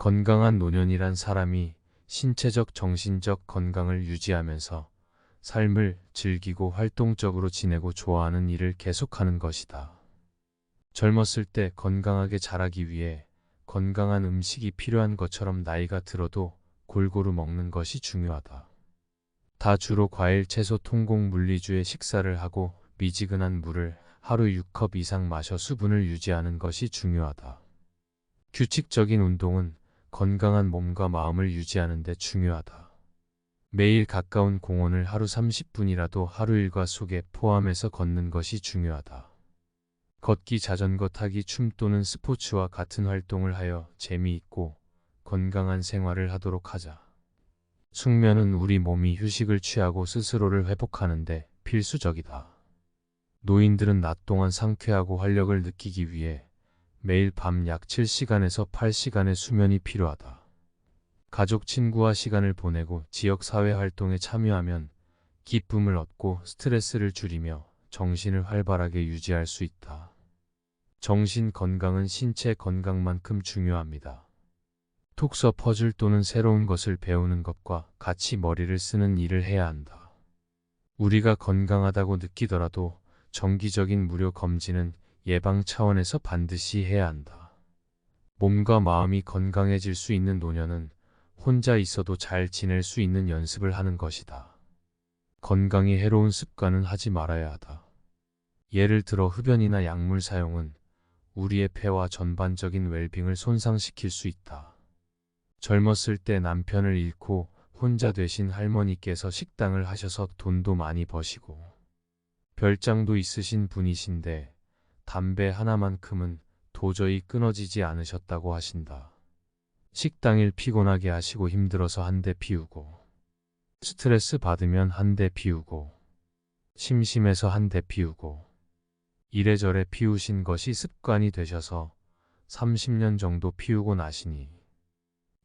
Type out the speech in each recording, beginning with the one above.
건강한 노년이란 사람이 신체적, 정신적 건강을 유지하면서 삶을 즐기고 활동적으로 지내고 좋아하는 일을 계속하는 것이다. 젊었을 때 건강하게 자라기 위해 건강한 음식이 필요한 것처럼 나이가 들어도 골고루 먹는 것이 중요하다. 다 주로 과일, 채소, 통곡, 물리주의 식사를 하고 미지근한 물을 하루 6컵 이상 마셔 수분을 유지하는 것이 중요하다. 규칙적인 운동은 건강한 몸과 마음을 유지하는 데 중요하다. 매일 가까운 공원을 하루 30분이라도 하루 일과 속에 포함해서 걷는 것이 중요하다. 걷기, 자전거 타기, 춤 또는 스포츠와 같은 활동을 하여 재미있고 건강한 생활을 하도록 하자. 숙면은 우리 몸이 휴식을 취하고 스스로를 회복하는 데 필수적이다. 노인들은 낮 동안 상쾌하고 활력을 느끼기 위해 매일 밤 약 7시간에서 8시간의 수면이 필요하다. 가족, 친구와 시간을 보내고 지역 사회 활동에 참여하면 기쁨을 얻고 스트레스를 줄이며 정신을 활발하게 유지할 수 있다. 정신 건강은 신체 건강만큼 중요합니다. 독서, 퍼즐 또는 새로운 것을 배우는 것과 같이 머리를 쓰는 일을 해야 한다. 우리가 건강하다고 느끼더라도 정기적인 무료 검진은 예방 차원에서 반드시 해야 한다. 몸과 마음이 건강해질 수 있는 노년은 혼자 있어도 잘 지낼 수 있는 연습을 하는 것이다. 건강에 해로운 습관은 하지 말아야 하다. 예를 들어 흡연이나 약물 사용은 우리의 폐와 전반적인 웰빙을 손상시킬 수 있다. 젊었을 때 남편을 잃고 혼자 되신 할머니께서 식당을 하셔서 돈도 많이 버시고 별장도 있으신 분이신데 담배 하나만큼은 도저히 끊어지지 않으셨다고 하신다. 식당일 피곤하게 하시고 힘들어서 한 대 피우고, 스트레스 받으면 한 대 피우고, 심심해서 한 대 피우고, 이래저래 피우신 것이 습관이 되셔서 30년 정도 피우고 나시니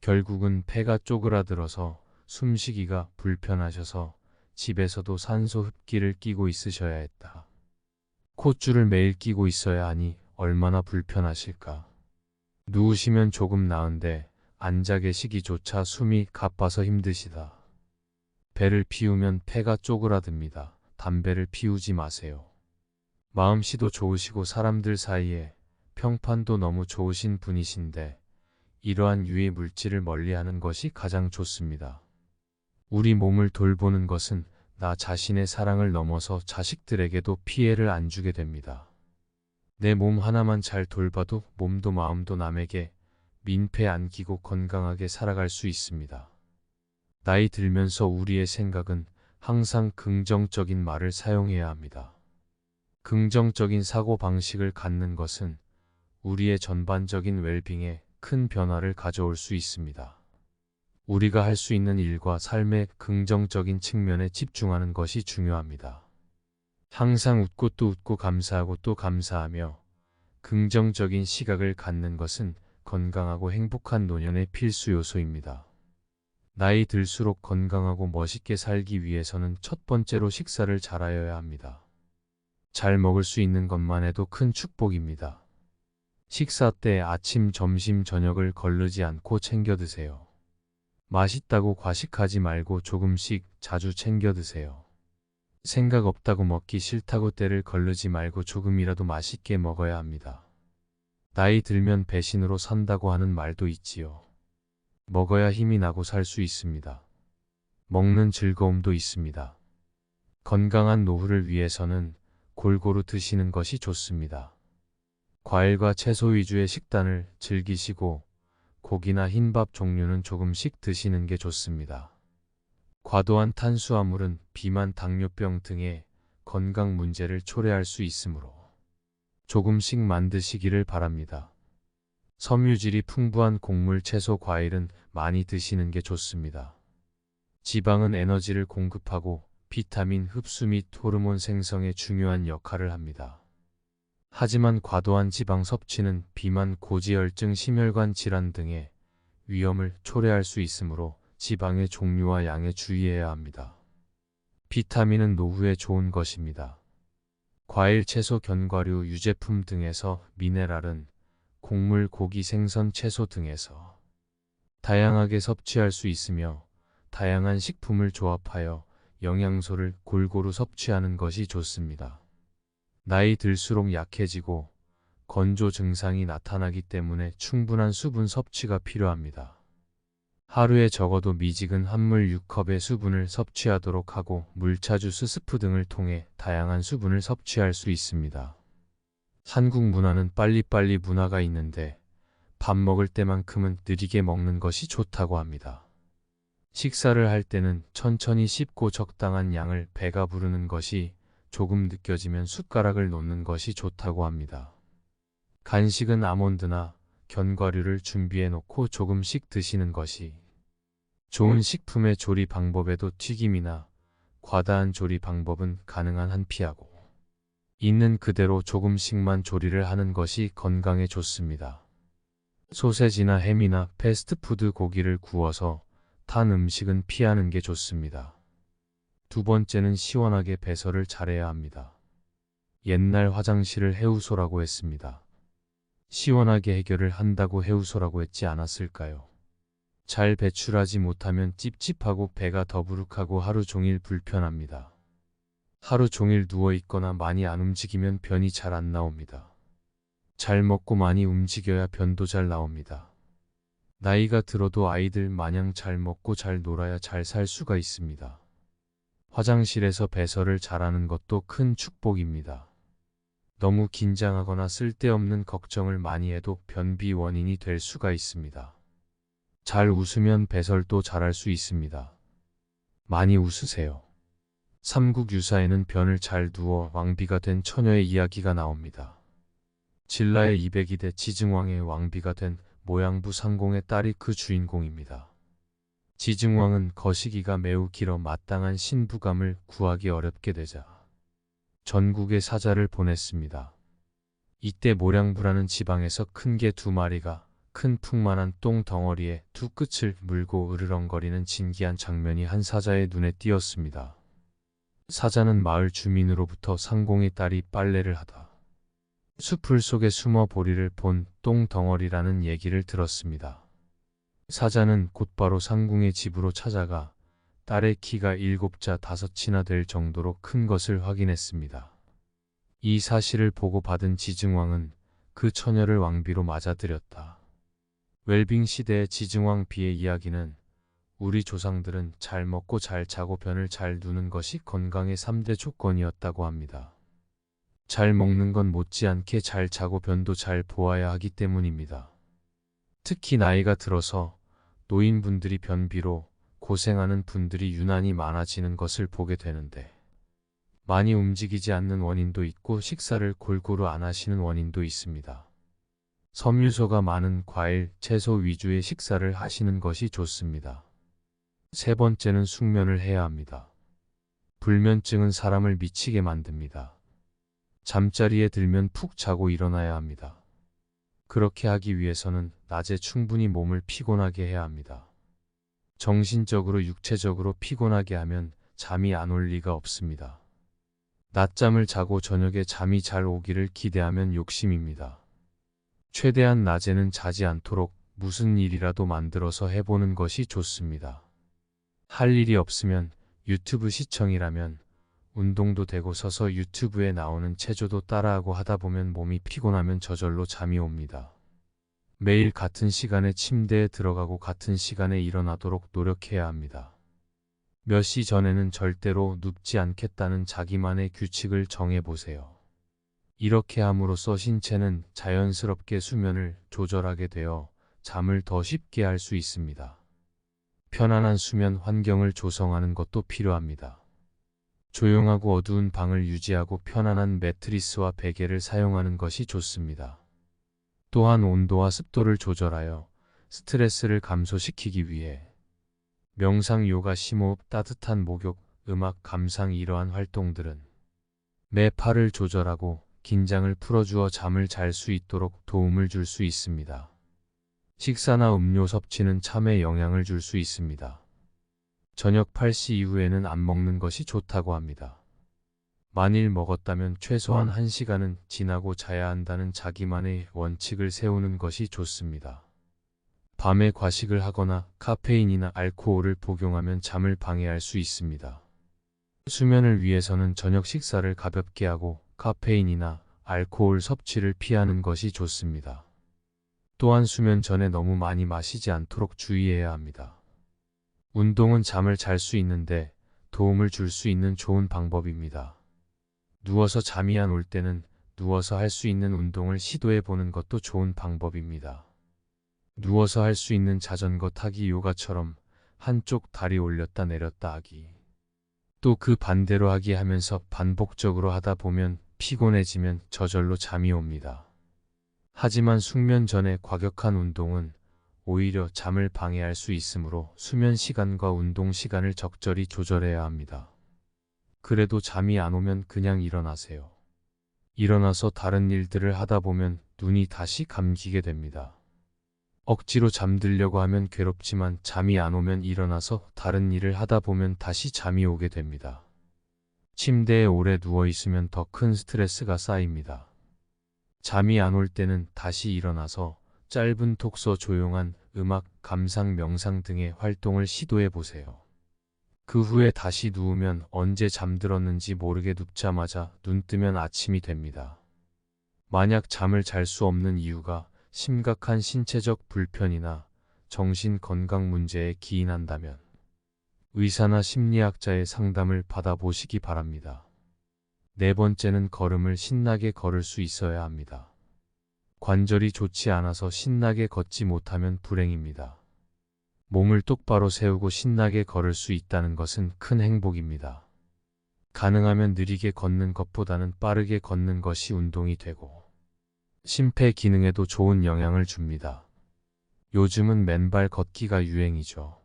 결국은 폐가 쪼그라들어서 숨쉬기가 불편하셔서 집에서도 산소 흡기를 끼고 있으셔야 했다. 콧줄을 매일 끼고 있어야 하니 얼마나 불편하실까. 누우시면 조금 나은데 앉아 계시기조차 숨이 가빠서 힘드시다. 배를 피우면 폐가 쪼그라듭니다. 담배를 피우지 마세요. 마음씨도 좋으시고 사람들 사이에 평판도 너무 좋으신 분이신데 이러한 유해 물질을 멀리하는 것이 가장 좋습니다. 우리 몸을 돌보는 것은 나 자신의 사랑을 넘어서 자식들에게도 피해를 안 주게 됩니다. 내 몸 하나만 잘 돌봐도 몸도 마음도 남에게 민폐 안 끼고 건강하게 살아갈 수 있습니다. 나이 들면서 우리의 생각은 항상 긍정적인 말을 사용해야 합니다. 긍정적인 사고방식을 갖는 것은 우리의 전반적인 웰빙에 큰 변화를 가져올 수 있습니다. 우리가 할 수 있는 일과 삶의 긍정적인 측면에 집중하는 것이 중요합니다. 항상 웃고 또 웃고 감사하고 또 감사하며 긍정적인 시각을 갖는 것은 건강하고 행복한 노년의 필수 요소입니다. 나이 들수록 건강하고 멋있게 살기 위해서는 첫 번째로 식사를 잘하여야 합니다. 잘 먹을 수 있는 것만 해도 큰 축복입니다. 식사 때 아침, 점심, 저녁을 거르지 않고 챙겨 드세요. 맛있다고 과식하지 말고 조금씩 자주 챙겨 드세요. 생각 없다고 먹기 싫다고 때를 거르지 말고 조금이라도 맛있게 먹어야 합니다. 나이 들면 배신으로 산다고 하는 말도 있지요. 먹어야 힘이 나고 살 수 있습니다. 먹는 즐거움도 있습니다. 건강한 노후를 위해서는 골고루 드시는 것이 좋습니다. 과일과 채소 위주의 식단을 즐기시고 고기나 흰밥 종류는 조금씩 드시는 게 좋습니다. 과도한 탄수화물은 비만, 당뇨병 등의 건강 문제를 초래할 수 있으므로 조금씩만 드시기를 바랍니다. 섬유질이 풍부한 곡물, 채소, 과일은 많이 드시는 게 좋습니다. 지방은 에너지를 공급하고 비타민 흡수 및 호르몬 생성에 중요한 역할을 합니다. 하지만 과도한 지방 섭취는 비만, 고지혈증, 심혈관 질환 등의 위험을 초래할 수 있으므로 지방의 종류와 양에 주의해야 합니다. 비타민은 노후에 좋은 것입니다. 과일, 채소, 견과류, 유제품 등에서 미네랄은 곡물, 고기, 생선, 채소 등에서 다양하게 섭취할 수 있으며 다양한 식품을 조합하여 영양소를 골고루 섭취하는 것이 좋습니다. 나이 들수록 약해지고 건조 증상이 나타나기 때문에 충분한 수분 섭취가 필요합니다. 하루에 적어도 미지근 한 물 6컵의 수분을 섭취하도록 하고 물차, 주스, 스프 등을 통해 다양한 수분을 섭취할 수 있습니다. 한국 문화는 빨리빨리 문화가 있는데 밥 먹을 때만큼은 느리게 먹는 것이 좋다고 합니다. 식사를 할 때는 천천히 씹고 적당한 양을 배가 부르는 것이, 조금 느껴지면 숟가락을 놓는 것이 좋다고 합니다. 간식은 아몬드나 견과류를 준비해 놓고 조금씩 드시는 것이 좋은 식품의 조리 방법에도 튀김이나 과다한 조리 방법은 가능한 한 피하고 있는 그대로 조금씩만 조리를 하는 것이 건강에 좋습니다. 소세지나 햄이나 패스트푸드 고기를 구워서 탄 음식은 피하는 게 좋습니다. 두 번째는 시원하게 배설을 잘해야 합니다. 옛날 화장실을 해우소라고 했습니다. 시원하게 해결을 한다고 해우소라고 했지 않았을까요? 잘 배출하지 못하면 찝찝하고 배가 더부룩하고 하루 종일 불편합니다. 하루 종일 누워있거나 많이 안 움직이면 변이 잘 안 나옵니다. 잘 먹고 많이 움직여야 변도 잘 나옵니다. 나이가 들어도 아이들 마냥 잘 먹고 잘 놀아야 잘 살 수가 있습니다. 화장실에서 배설을 잘하는 것도 큰 축복입니다. 너무 긴장하거나 쓸데없는 걱정을 많이 해도 변비 원인이 될 수가 있습니다. 잘 웃으면 배설도 잘할 수 있습니다. 많이 웃으세요. 삼국유사에는 변을 잘 두어 왕비가 된 처녀의 이야기가 나옵니다. 진라의 202대 지증왕의 왕비가 된 모양부 상공의 딸이 그 주인공입니다. 지증왕은 거시기가 매우 길어 마땅한 신부감을 구하기 어렵게 되자 전국에 사자를 보냈습니다. 이때 모량부라는 지방에서 큰 개 2마리가 큰 풍만한 똥 덩어리에 두 끝을 물고 으르렁거리는 진기한 장면이 한 사자의 눈에 띄었습니다. 사자는 마을 주민으로부터 상공의 딸이 빨래를 하다 숲풀 속에 숨어 보리를 본 똥덩어리라는 얘기를 들었습니다. 사자는 곧바로 상궁의 집으로 찾아가 딸의 키가 7자 5치나 될 정도로 큰 것을 확인했습니다. 이 사실을 보고 받은 지증왕은 그 처녀를 왕비로 맞아들였다. 웰빙 시대의 지증왕 비의 이야기는 우리 조상들은 잘 먹고 잘 자고 변을 잘 두는 것이 건강의 3대 조건이었다고 합니다. 잘 먹는 건 못지않게 잘 자고 변도 잘 보아야 하기 때문입니다. 특히 나이가 들어서 노인분들이 변비로 고생하는 분들이 유난히 많아지는 것을 보게 되는데, 많이 움직이지 않는 원인도 있고 식사를 골고루 안 하시는 원인도 있습니다. 섬유소가 많은 과일, 채소 위주의 식사를 하시는 것이 좋습니다. 세 번째는 숙면을 해야 합니다. 불면증은 사람을 미치게 만듭니다. 잠자리에 들면 푹 자고 일어나야 합니다. 그렇게 하기 위해서는 낮에 충분히 몸을 피곤하게 해야 합니다. 정신적으로 육체적으로 피곤하게 하면 잠이 안 올 리가 없습니다. 낮잠을 자고 저녁에 잠이 잘 오기를 기대하면 욕심입니다. 최대한 낮에는 자지 않도록 무슨 일이라도 만들어서 해보는 것이 좋습니다. 할 일이 없으면 유튜브 시청이라면 운동도 되고 서서 유튜브에 나오는 체조도 따라하고 하다 보면 몸이 피곤하면 저절로 잠이 옵니다. 매일 같은 시간에 침대에 들어가고 같은 시간에 일어나도록 노력해야 합니다. 몇 시 전에는 절대로 눕지 않겠다는 자기만의 규칙을 정해보세요. 이렇게 함으로써 신체는 자연스럽게 수면을 조절하게 되어 잠을 더 쉽게 할 수 있습니다. 편안한 수면 환경을 조성하는 것도 필요합니다. 조용하고 어두운 방을 유지하고 편안한 매트리스와 베개를 사용하는 것이 좋습니다. 또한 온도와 습도를 조절하여 스트레스를 감소시키기 위해 명상, 요가, 심호흡, 따뜻한 목욕, 음악 감상 이러한 활동들은 내 팔을 조절하고 긴장을 풀어주어 잠을 잘 수 있도록 도움을 줄 수 있습니다. 식사나 음료 섭취는 잠에 영향을 줄 수 있습니다. 저녁 8시 이후에는 안 먹는 것이 좋다고 합니다. 만일 먹었다면 최소한 1시간은 지나고 자야 한다는 자기만의 원칙을 세우는 것이 좋습니다. 밤에 과식을 하거나 카페인이나 알코올을 복용하면 잠을 방해할 수 있습니다. 수면을 위해서는 저녁 식사를 가볍게 하고 카페인이나 알코올 섭취를 피하는 것이 좋습니다. 또한 수면 전에 너무 많이 마시지 않도록 주의해야 합니다. 운동은 잠을 잘 수 있는데 도움을 줄 수 있는 좋은 방법입니다. 누워서 잠이 안 올 때는 누워서 할 수 있는 운동을 시도해 보는 것도 좋은 방법입니다. 누워서 할 수 있는 자전거 타기, 요가처럼 한쪽 다리 올렸다 내렸다 하기, 또 그 반대로 하기 하면서 반복적으로 하다 보면 피곤해지면 저절로 잠이 옵니다. 하지만 숙면 전에 과격한 운동은 오히려 잠을 방해할 수 있으므로 수면 시간과 운동 시간을 적절히 조절해야 합니다. 그래도 잠이 안 오면 그냥 일어나세요. 일어나서 다른 일들을 하다 보면 눈이 다시 감기게 됩니다. 억지로 잠들려고 하면 괴롭지만 잠이 안 오면 일어나서 다른 일을 하다 보면 다시 잠이 오게 됩니다. 침대에 오래 누워 있으면 더 큰 스트레스가 쌓입니다. 잠이 안 올 때는 다시 일어나서 짧은 독서, 조용한 음악, 감상, 명상 등의 활동을 시도해 보세요. 그 후에 다시 누우면 언제 잠들었는지 모르게 눕자마자 눈 뜨면 아침이 됩니다. 만약 잠을 잘 수 없는 이유가 심각한 신체적 불편이나 정신 건강 문제에 기인한다면 의사나 심리학자의 상담을 받아보시기 바랍니다. 네 번째는 걸음을 신나게 걸을 수 있어야 합니다. 관절이 좋지 않아서 신나게 걷지 못하면 불행입니다. 몸을 똑바로 세우고 신나게 걸을 수 있다는 것은 큰 행복입니다. 가능하면 느리게 걷는 것보다는 빠르게 걷는 것이 운동이 되고 심폐 기능에도 좋은 영향을 줍니다. 요즘은 맨발 걷기가 유행이죠.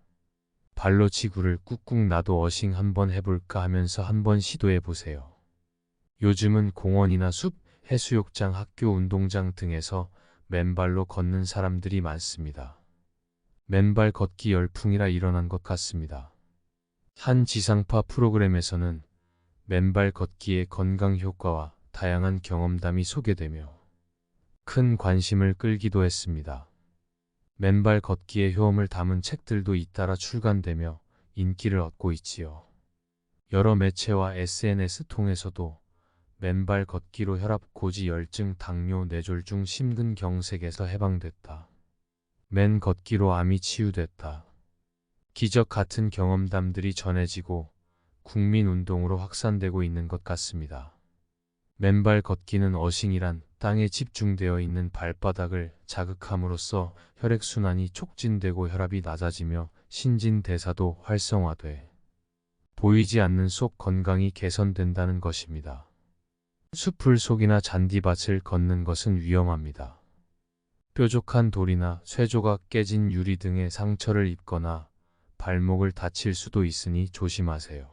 발로 지구를 꾹꾹 나도 어싱 한번 해볼까 하면서 한번 시도해 보세요. 요즘은 공원이나 숲, 해수욕장, 학교 운동장 등에서 맨발로 걷는 사람들이 많습니다. 맨발 걷기 열풍이라 일어난 것 같습니다. 한 지상파 프로그램에서는 맨발 걷기의 건강 효과와 다양한 경험담이 소개되며 큰 관심을 끌기도 했습니다. 맨발 걷기의 효험을 담은 책들도 잇따라 출간되며 인기를 얻고 있지요. 여러 매체와 SNS 통해서도 맨발 걷기로 혈압, 고지, 열증, 당뇨, 뇌졸중, 심근경색에서 해방됐다. 맨 걷기로 암이 치유됐다. 기적 같은 경험담들이 전해지고 국민운동으로 확산되고 있는 것 같습니다. 맨발 걷기는 어싱이란 땅에 집중되어 있는 발바닥을 자극함으로써 혈액순환이 촉진되고 혈압이 낮아지며 신진대사도 활성화돼 보이지 않는 속 건강이 개선된다는 것입니다. 숲을 속이나 잔디밭을 걷는 것은 위험합니다. 뾰족한 돌이나 쇠조각, 깨진 유리 등의 상처를 입거나 발목을 다칠 수도 있으니 조심하세요.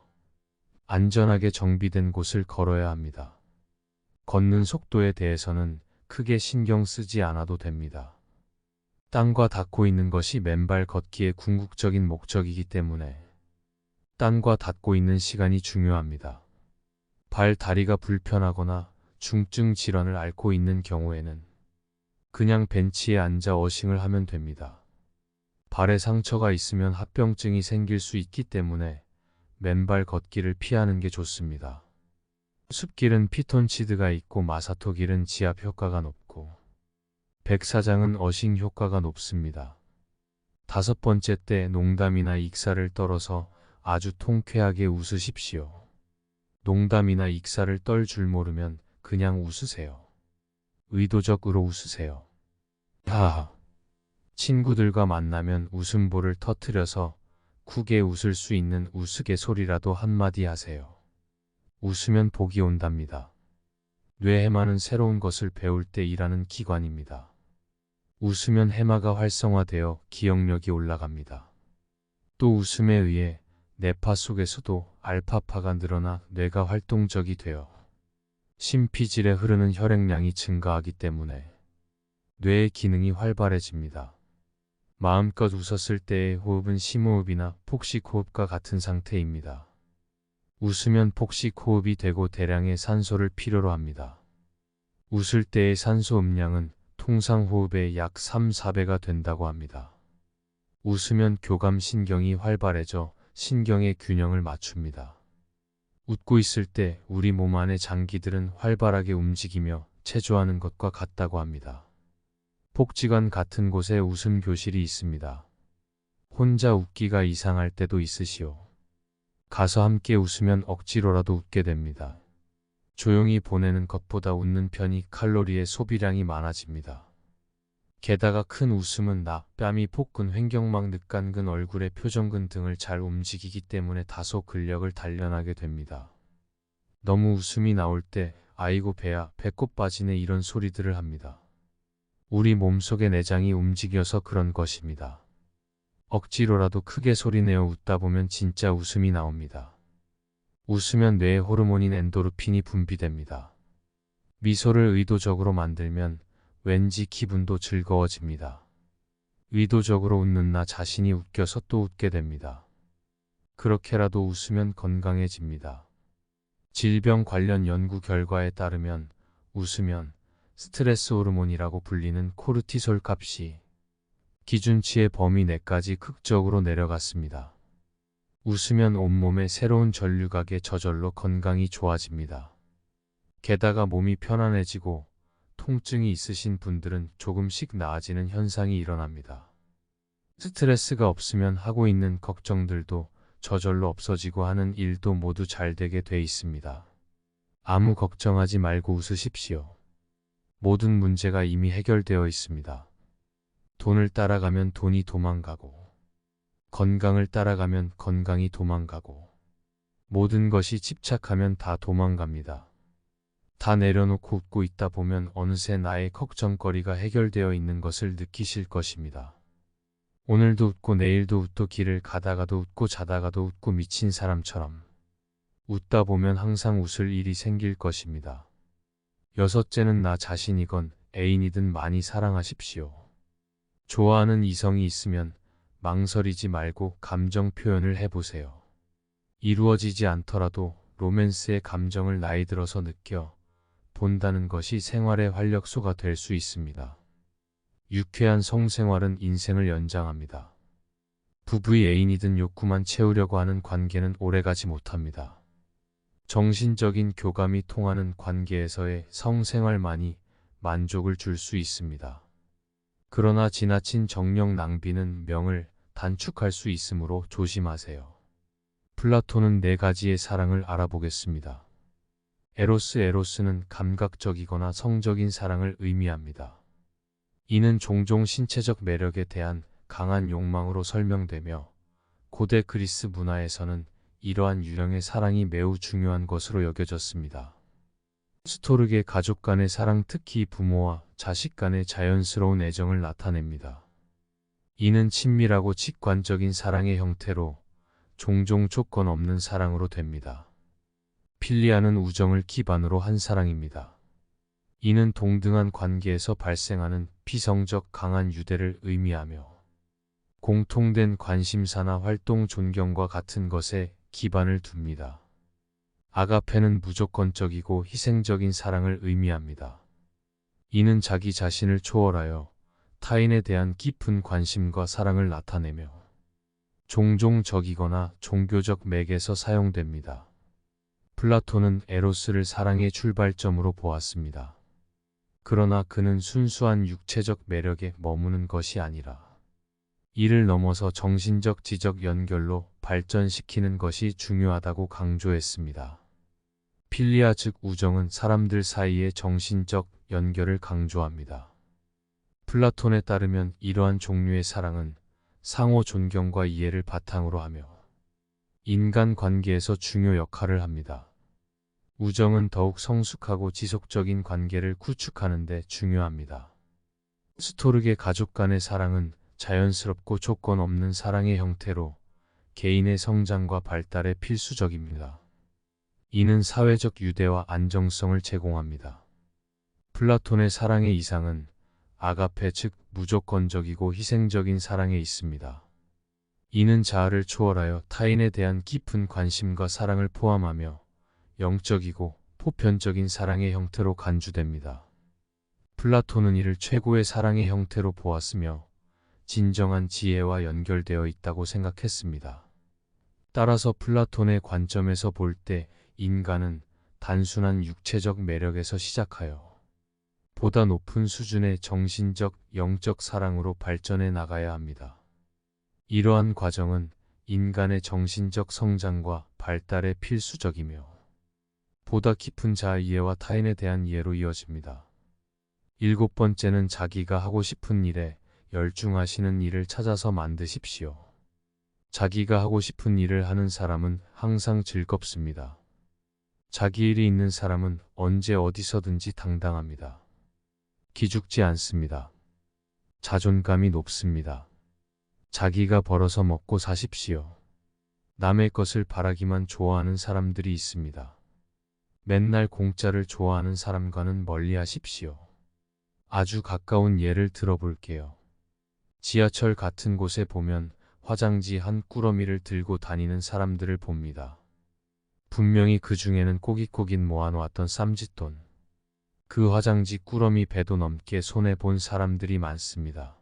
안전하게 정비된 곳을 걸어야 합니다. 걷는 속도에 대해서는 크게 신경 쓰지 않아도 됩니다. 땅과 닿고 있는 것이 맨발 걷기의 궁극적인 목적이기 때문에 땅과 닿고 있는 시간이 중요합니다. 발, 다리가 불편하거나 중증 질환을 앓고 있는 경우에는 그냥 벤치에 앉아 어싱을 하면 됩니다. 발에 상처가 있으면 합병증이 생길 수 있기 때문에 맨발 걷기를 피하는 게 좋습니다. 숲길은 피톤치드가 있고 마사토길은 지압 효과가 높고 백사장은 어싱 효과가 높습니다. 다섯 번째 때 농담이나 익사를 떨어서 아주 통쾌하게 웃으십시오. 농담이나 익사를 떨 줄 모르면 그냥 웃으세요. 의도적으로 웃으세요. 하하. 친구들과 만나면 웃음보를 터뜨려서 크게 웃을 수 있는 우스갯소리라도 한마디 하세요. 웃으면 복이 온답니다. 뇌 해마는 새로운 것을 배울 때 일하는 기관입니다. 웃으면 해마가 활성화되어 기억력이 올라갑니다. 또 웃음에 의해 뇌파 속에서도 알파파가 늘어나 뇌가 활동적이 되어 심피질에 흐르는 혈액량이 증가하기 때문에 뇌의 기능이 활발해집니다. 마음껏 웃었을 때의 호흡은 심호흡이나 폭식호흡과 같은 상태입니다. 웃으면 폭식호흡이 되고 대량의 산소를 필요로 합니다. 웃을 때의 산소 음량은 통상 호흡의 약 3, 4배가 된다고 합니다. 웃으면 교감신경이 활발해져 신경의 균형을 맞춥니다. 웃고 있을 때 우리 몸 안의 장기들은 활발하게 움직이며 체조하는 것과 같다고 합니다. 복지관 같은 곳에 웃음 교실이 있습니다. 혼자 웃기가 이상할 때도 있으시오. 가서 함께 웃으면 억지로라도 웃게 됩니다. 조용히 보내는 것보다 웃는 편이 칼로리의 소비량이 많아집니다. 게다가 큰 웃음은 뺨이 복근, 횡격막, 늑간근, 얼굴의 표정근 등을 잘 움직이기 때문에 다소 근력을 단련하게 됩니다. 너무 웃음이 나올 때 아이고 배야, 배꼽 빠지네 이런 소리들을 합니다. 우리 몸속의 내장이 움직여서 그런 것입니다. 억지로라도 크게 소리내어 웃다 보면 진짜 웃음이 나옵니다. 웃으면 뇌의 호르몬인 엔도르핀이 분비됩니다. 미소를 의도적으로 만들면 왠지 기분도 즐거워집니다. 의도적으로 웃는 나 자신이 웃겨서 또 웃게 됩니다. 그렇게라도 웃으면 건강해집니다. 질병 관련 연구 결과에 따르면 웃으면 스트레스 호르몬이라고 불리는 코르티솔 값이 기준치의 범위 내까지 극적으로 내려갔습니다. 웃으면 온몸에 새로운 전류각에 저절로 건강이 좋아집니다. 게다가 몸이 편안해지고 통증이 있으신 분들은 조금씩 나아지는 현상이 일어납니다. 스트레스가 없으면 하고 있는 걱정들도 저절로 없어지고 하는 일도 모두 잘 되게 돼 있습니다. 아무 걱정하지 말고 웃으십시오. 모든 문제가 이미 해결되어 있습니다. 돈을 따라가면 돈이 도망가고, 건강을 따라가면 건강이 도망가고, 모든 것이 집착하면 다 도망갑니다. 다 내려놓고 웃고 있다 보면 어느새 나의 걱정거리가 해결되어 있는 것을 느끼실 것입니다. 오늘도 웃고 내일도 웃고 길을 가다가도 웃고 자다가도 웃고 미친 사람처럼 웃다 보면 항상 웃을 일이 생길 것입니다. 여섯째는 나 자신이건 애인이든 많이 사랑하십시오. 좋아하는 이성이 있으면 망설이지 말고 감정 표현을 해보세요. 이루어지지 않더라도 로맨스의 감정을 나이 들어서 느껴 본다는 것이 생활의 활력소가 될 수 있습니다. 유쾌한 성생활은 인생을 연장합니다. 부부의 애인이든 욕구만 채우려고 하는 관계는 오래가지 못합니다. 정신적인 교감이 통하는 관계에서의 성생활만이 만족을 줄 수 있습니다. 그러나 지나친 정력 낭비는 명을 단축할 수 있으므로 조심하세요. 플라톤은 4가지의 사랑을 알아보겠습니다. 에로스는 감각적이거나 성적인 사랑을 의미합니다. 이는 종종 신체적 매력에 대한 강한 욕망으로 설명되며 고대 그리스 문화에서는 이러한 유형의 사랑이 매우 중요한 것으로 여겨졌습니다. 스토르게 가족 간의 사랑, 특히 부모와 자식 간의 자연스러운 애정을 나타냅니다. 이는 친밀하고 직관적인 사랑의 형태로 종종 조건 없는 사랑으로 됩니다. 필리아는 우정을 기반으로 한 사랑입니다. 이는 동등한 관계에서 발생하는 피성적 강한 유대를 의미하며 공통된 관심사나 활동, 존경과 같은 것에 기반을 둡니다. 아가페는 무조건적이고 희생적인 사랑을 의미합니다. 이는 자기 자신을 초월하여 타인에 대한 깊은 관심과 사랑을 나타내며 종종 적이거나 종교적 맥에서 사용됩니다. 플라톤은 에로스를 사랑의 출발점으로 보았습니다. 그러나 그는 순수한 육체적 매력에 머무는 것이 아니라 이를 넘어서 정신적 지적 연결로 발전시키는 것이 중요하다고 강조했습니다. 필리아 즉 우정은 사람들 사이의 정신적 연결을 강조합니다. 플라톤에 따르면 이러한 종류의 사랑은 상호 존경과 이해를 바탕으로 하며 인간 관계에서 중요 역할을 합니다. 우정은 더욱 성숙하고 지속적인 관계를 구축하는 데 중요합니다. 스토르게 가족 간의 사랑은 자연스럽고 조건 없는 사랑의 형태로 개인의 성장과 발달에 필수적입니다. 이는 사회적 유대와 안정성을 제공합니다. 플라톤의 사랑의 이상은 아가페 즉 무조건적이고 희생적인 사랑에 있습니다. 이는 자아를 초월하여 타인에 대한 깊은 관심과 사랑을 포함하며 영적이고 보편적인 사랑의 형태로 간주됩니다. 플라톤은 이를 최고의 사랑의 형태로 보았으며 진정한 지혜와 연결되어 있다고 생각했습니다. 따라서 플라톤의 관점에서 볼 때 인간은 단순한 육체적 매력에서 시작하여 보다 높은 수준의 정신적, 영적 사랑으로 발전해 나가야 합니다. 이러한 과정은 인간의 정신적 성장과 발달에 필수적이며 보다 깊은 자아이해와 타인에 대한 이해로 이어집니다. 7번째는 자기가 하고 싶은 일에 열중하시는 일을 찾아서 만드십시오. 자기가 하고 싶은 일을 하는 사람은 항상 즐겁습니다. 자기 일이 있는 사람은 언제 어디서든지 당당합니다. 기죽지 않습니다. 자존감이 높습니다. 자기가 벌어서 먹고 사십시오. 남의 것을 바라기만 좋아하는 사람들이 있습니다. 맨날 공짜를 좋아하는 사람과는 멀리 하십시오. 아주 가까운 예를 들어볼게요. 지하철 같은 곳에 보면 화장지 한 꾸러미를 들고 다니는 사람들을 봅니다. 분명히 그 중에는 꼬깃꼬깃 모아놓았던 쌈짓돈. 그 화장지 꾸러미 배도 넘게 손해본 사람들이 많습니다.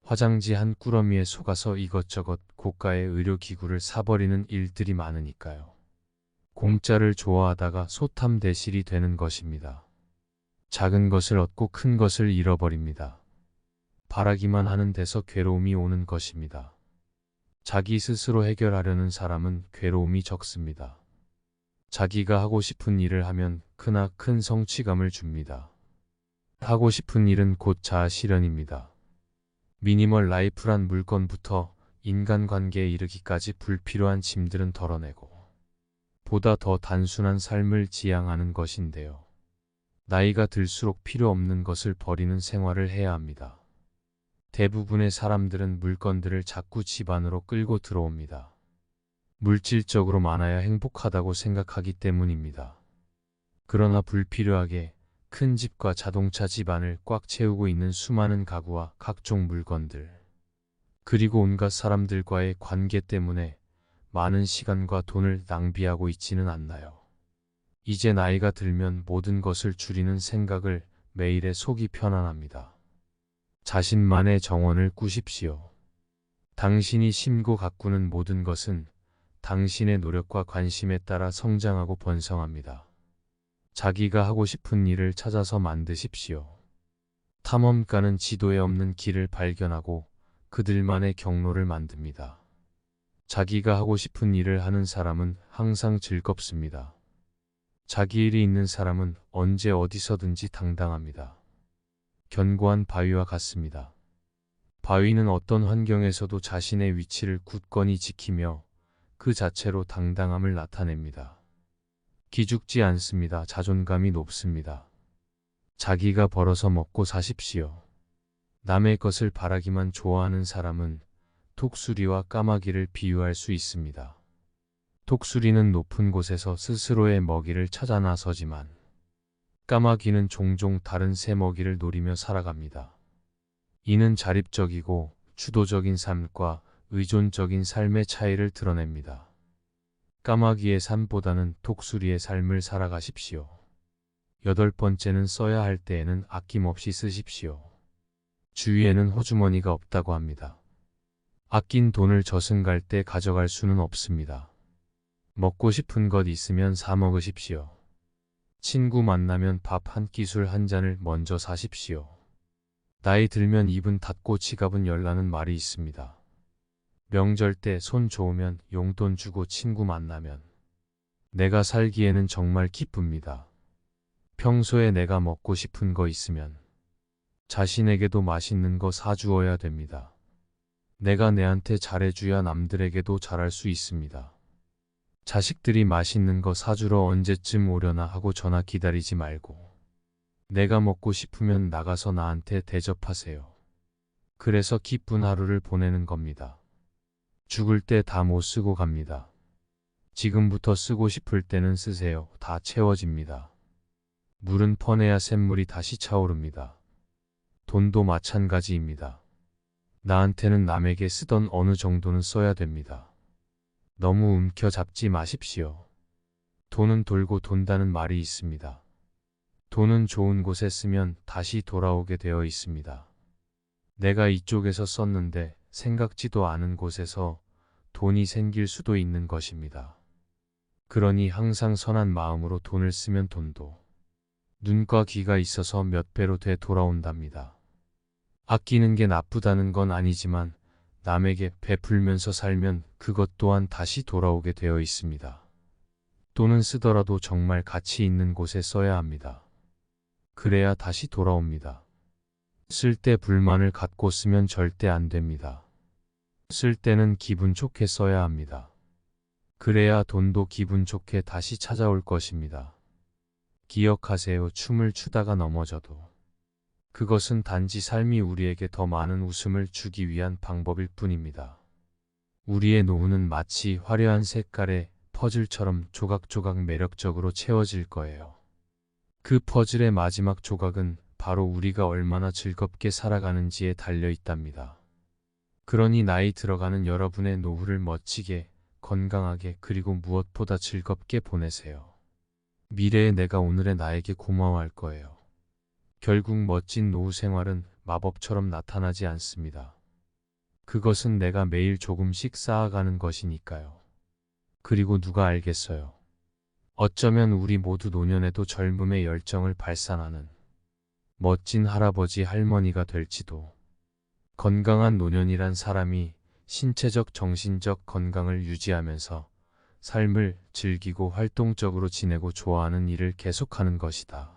화장지 한 꾸러미에 속아서 이것저것 고가의 의료기구를 사버리는 일들이 많으니까요. 공짜를 좋아하다가 소탐대실이 되는 것입니다. 작은 것을 얻고 큰 것을 잃어버립니다. 바라기만 하는 데서 괴로움이 오는 것입니다. 자기 스스로 해결하려는 사람은 괴로움이 적습니다. 자기가 하고 싶은 일을 하면 크나큰 성취감을 줍니다. 하고 싶은 일은 곧 자아 실현입니다. 미니멀 라이프란 물건부터 인간관계에 이르기까지 불필요한 짐들은 덜어내고 보다 더 단순한 삶을 지향하는 것인데요. 나이가 들수록 필요 없는 것을 버리는 생활을 해야 합니다. 대부분의 사람들은 물건들을 자꾸 집 안으로 끌고 들어옵니다. 물질적으로 많아야 행복하다고 생각하기 때문입니다. 그러나 불필요하게 큰 집과 자동차 집안을 꽉 채우고 있는 수많은 가구와 각종 물건들, 그리고 온갖 사람들과의 관계 때문에 많은 시간과 돈을 낭비하고 있지는 않나요? 이제 나이가 들면 모든 것을 줄이는 생각을 매일에 속이 편안합니다. 자신만의 정원을 꾸십시오. 당신이 심고 가꾸는 모든 것은 당신의 노력과 관심에 따라 성장하고 번성합니다. 자기가 하고 싶은 일을 찾아서 만드십시오. 탐험가는 지도에 없는 길을 발견하고 그들만의 경로를 만듭니다. 자기가 하고 싶은 일을 하는 사람은 항상 즐겁습니다. 자기 일이 있는 사람은 언제 어디서든지 당당합니다. 견고한 바위와 같습니다. 바위는 어떤 환경에서도 자신의 위치를 굳건히 지키며 그 자체로 당당함을 나타냅니다. 기죽지 않습니다. 자존감이 높습니다. 자기가 벌어서 먹고 사십시오. 남의 것을 바라기만 좋아하는 사람은 독수리와 까마귀를 비유할 수 있습니다. 독수리는 높은 곳에서 스스로의 먹이를 찾아 나서지만 까마귀는 종종 다른 새 먹이를 노리며 살아갑니다. 이는 자립적이고 주도적인 삶과 의존적인 삶의 차이를 드러냅니다. 까마귀의 삶보다는 독수리의 삶을 살아가십시오. 8번째는 써야 할 때에는 아낌없이 쓰십시오. 주위에는 호주머니가 없다고 합니다. 아낀 돈을 저승 갈 때 가져갈 수는 없습니다. 먹고 싶은 것 있으면 사 먹으십시오. 친구 만나면 밥 한 끼 술 한 잔을 먼저 사십시오. 나이 들면 입은 닫고 지갑은 열라는 말이 있습니다. 명절 때 손 좋으면 용돈 주고 친구 만나면 내가 살기에는 정말 기쁩니다. 평소에 내가 먹고 싶은 거 있으면 자신에게도 맛있는 거 사주어야 됩니다. 내가 내한테 잘해줘야 남들에게도 잘할 수 있습니다. 자식들이 맛있는 거 사주러 언제쯤 오려나 하고 전화 기다리지 말고 내가 먹고 싶으면 나가서 나한테 대접하세요. 그래서 기쁜 하루를 보내는 겁니다. 죽을 때 다 못 쓰고 갑니다. 지금부터 쓰고 싶을 때는 쓰세요. 다 채워집니다. 물은 퍼내야 샘물이 다시 차오릅니다. 돈도 마찬가지입니다. 나한테는 남에게 쓰던 어느 정도는 써야 됩니다. 너무 움켜잡지 마십시오. 돈은 돌고 돈다는 말이 있습니다. 돈은 좋은 곳에 쓰면 다시 돌아오게 되어 있습니다. 내가 이쪽에서 썼는데 생각지도 않은 곳에서 돈이 생길 수도 있는 것입니다. 그러니 항상 선한 마음으로 돈을 쓰면 돈도 눈과 귀가 있어서 몇 배로 돼 돌아온답니다. 아끼는 게 나쁘다는 건 아니지만 남에게 베풀면서 살면 그것 또한 다시 돌아오게 되어 있습니다. 돈은 쓰더라도 정말 가치 있는 곳에 써야 합니다. 그래야 다시 돌아옵니다. 쓸 때 불만을 갖고 쓰면 절대 안 됩니다. 쓸 때는 기분 좋게 써야 합니다. 그래야 돈도 기분 좋게 다시 찾아올 것입니다. 기억하세요. 춤을 추다가 넘어져도 그것은 단지 삶이 우리에게 더 많은 웃음을 주기 위한 방법일 뿐입니다. 우리의 노후는 마치 화려한 색깔의 퍼즐처럼 조각조각 매력적으로 채워질 거예요. 그 퍼즐의 마지막 조각은 바로 우리가 얼마나 즐겁게 살아가는지에 달려 있답니다. 그러니 나이 들어가는 여러분의 노후를 멋지게, 건강하게 그리고 무엇보다 즐겁게 보내세요. 미래의 내가 오늘의 나에게 고마워할 거예요. 결국 멋진 노후 생활은 마법처럼 나타나지 않습니다. 그것은 내가 매일 조금씩 쌓아가는 것이니까요. 그리고 누가 알겠어요. 어쩌면 우리 모두 노년에도 젊음의 열정을 발산하는 멋진 할아버지 할머니가 될지도. 건강한 노년이란 사람이 신체적 정신적 건강을 유지하면서 삶을 즐기고 활동적으로 지내고 좋아하는 일을 계속하는 것이다.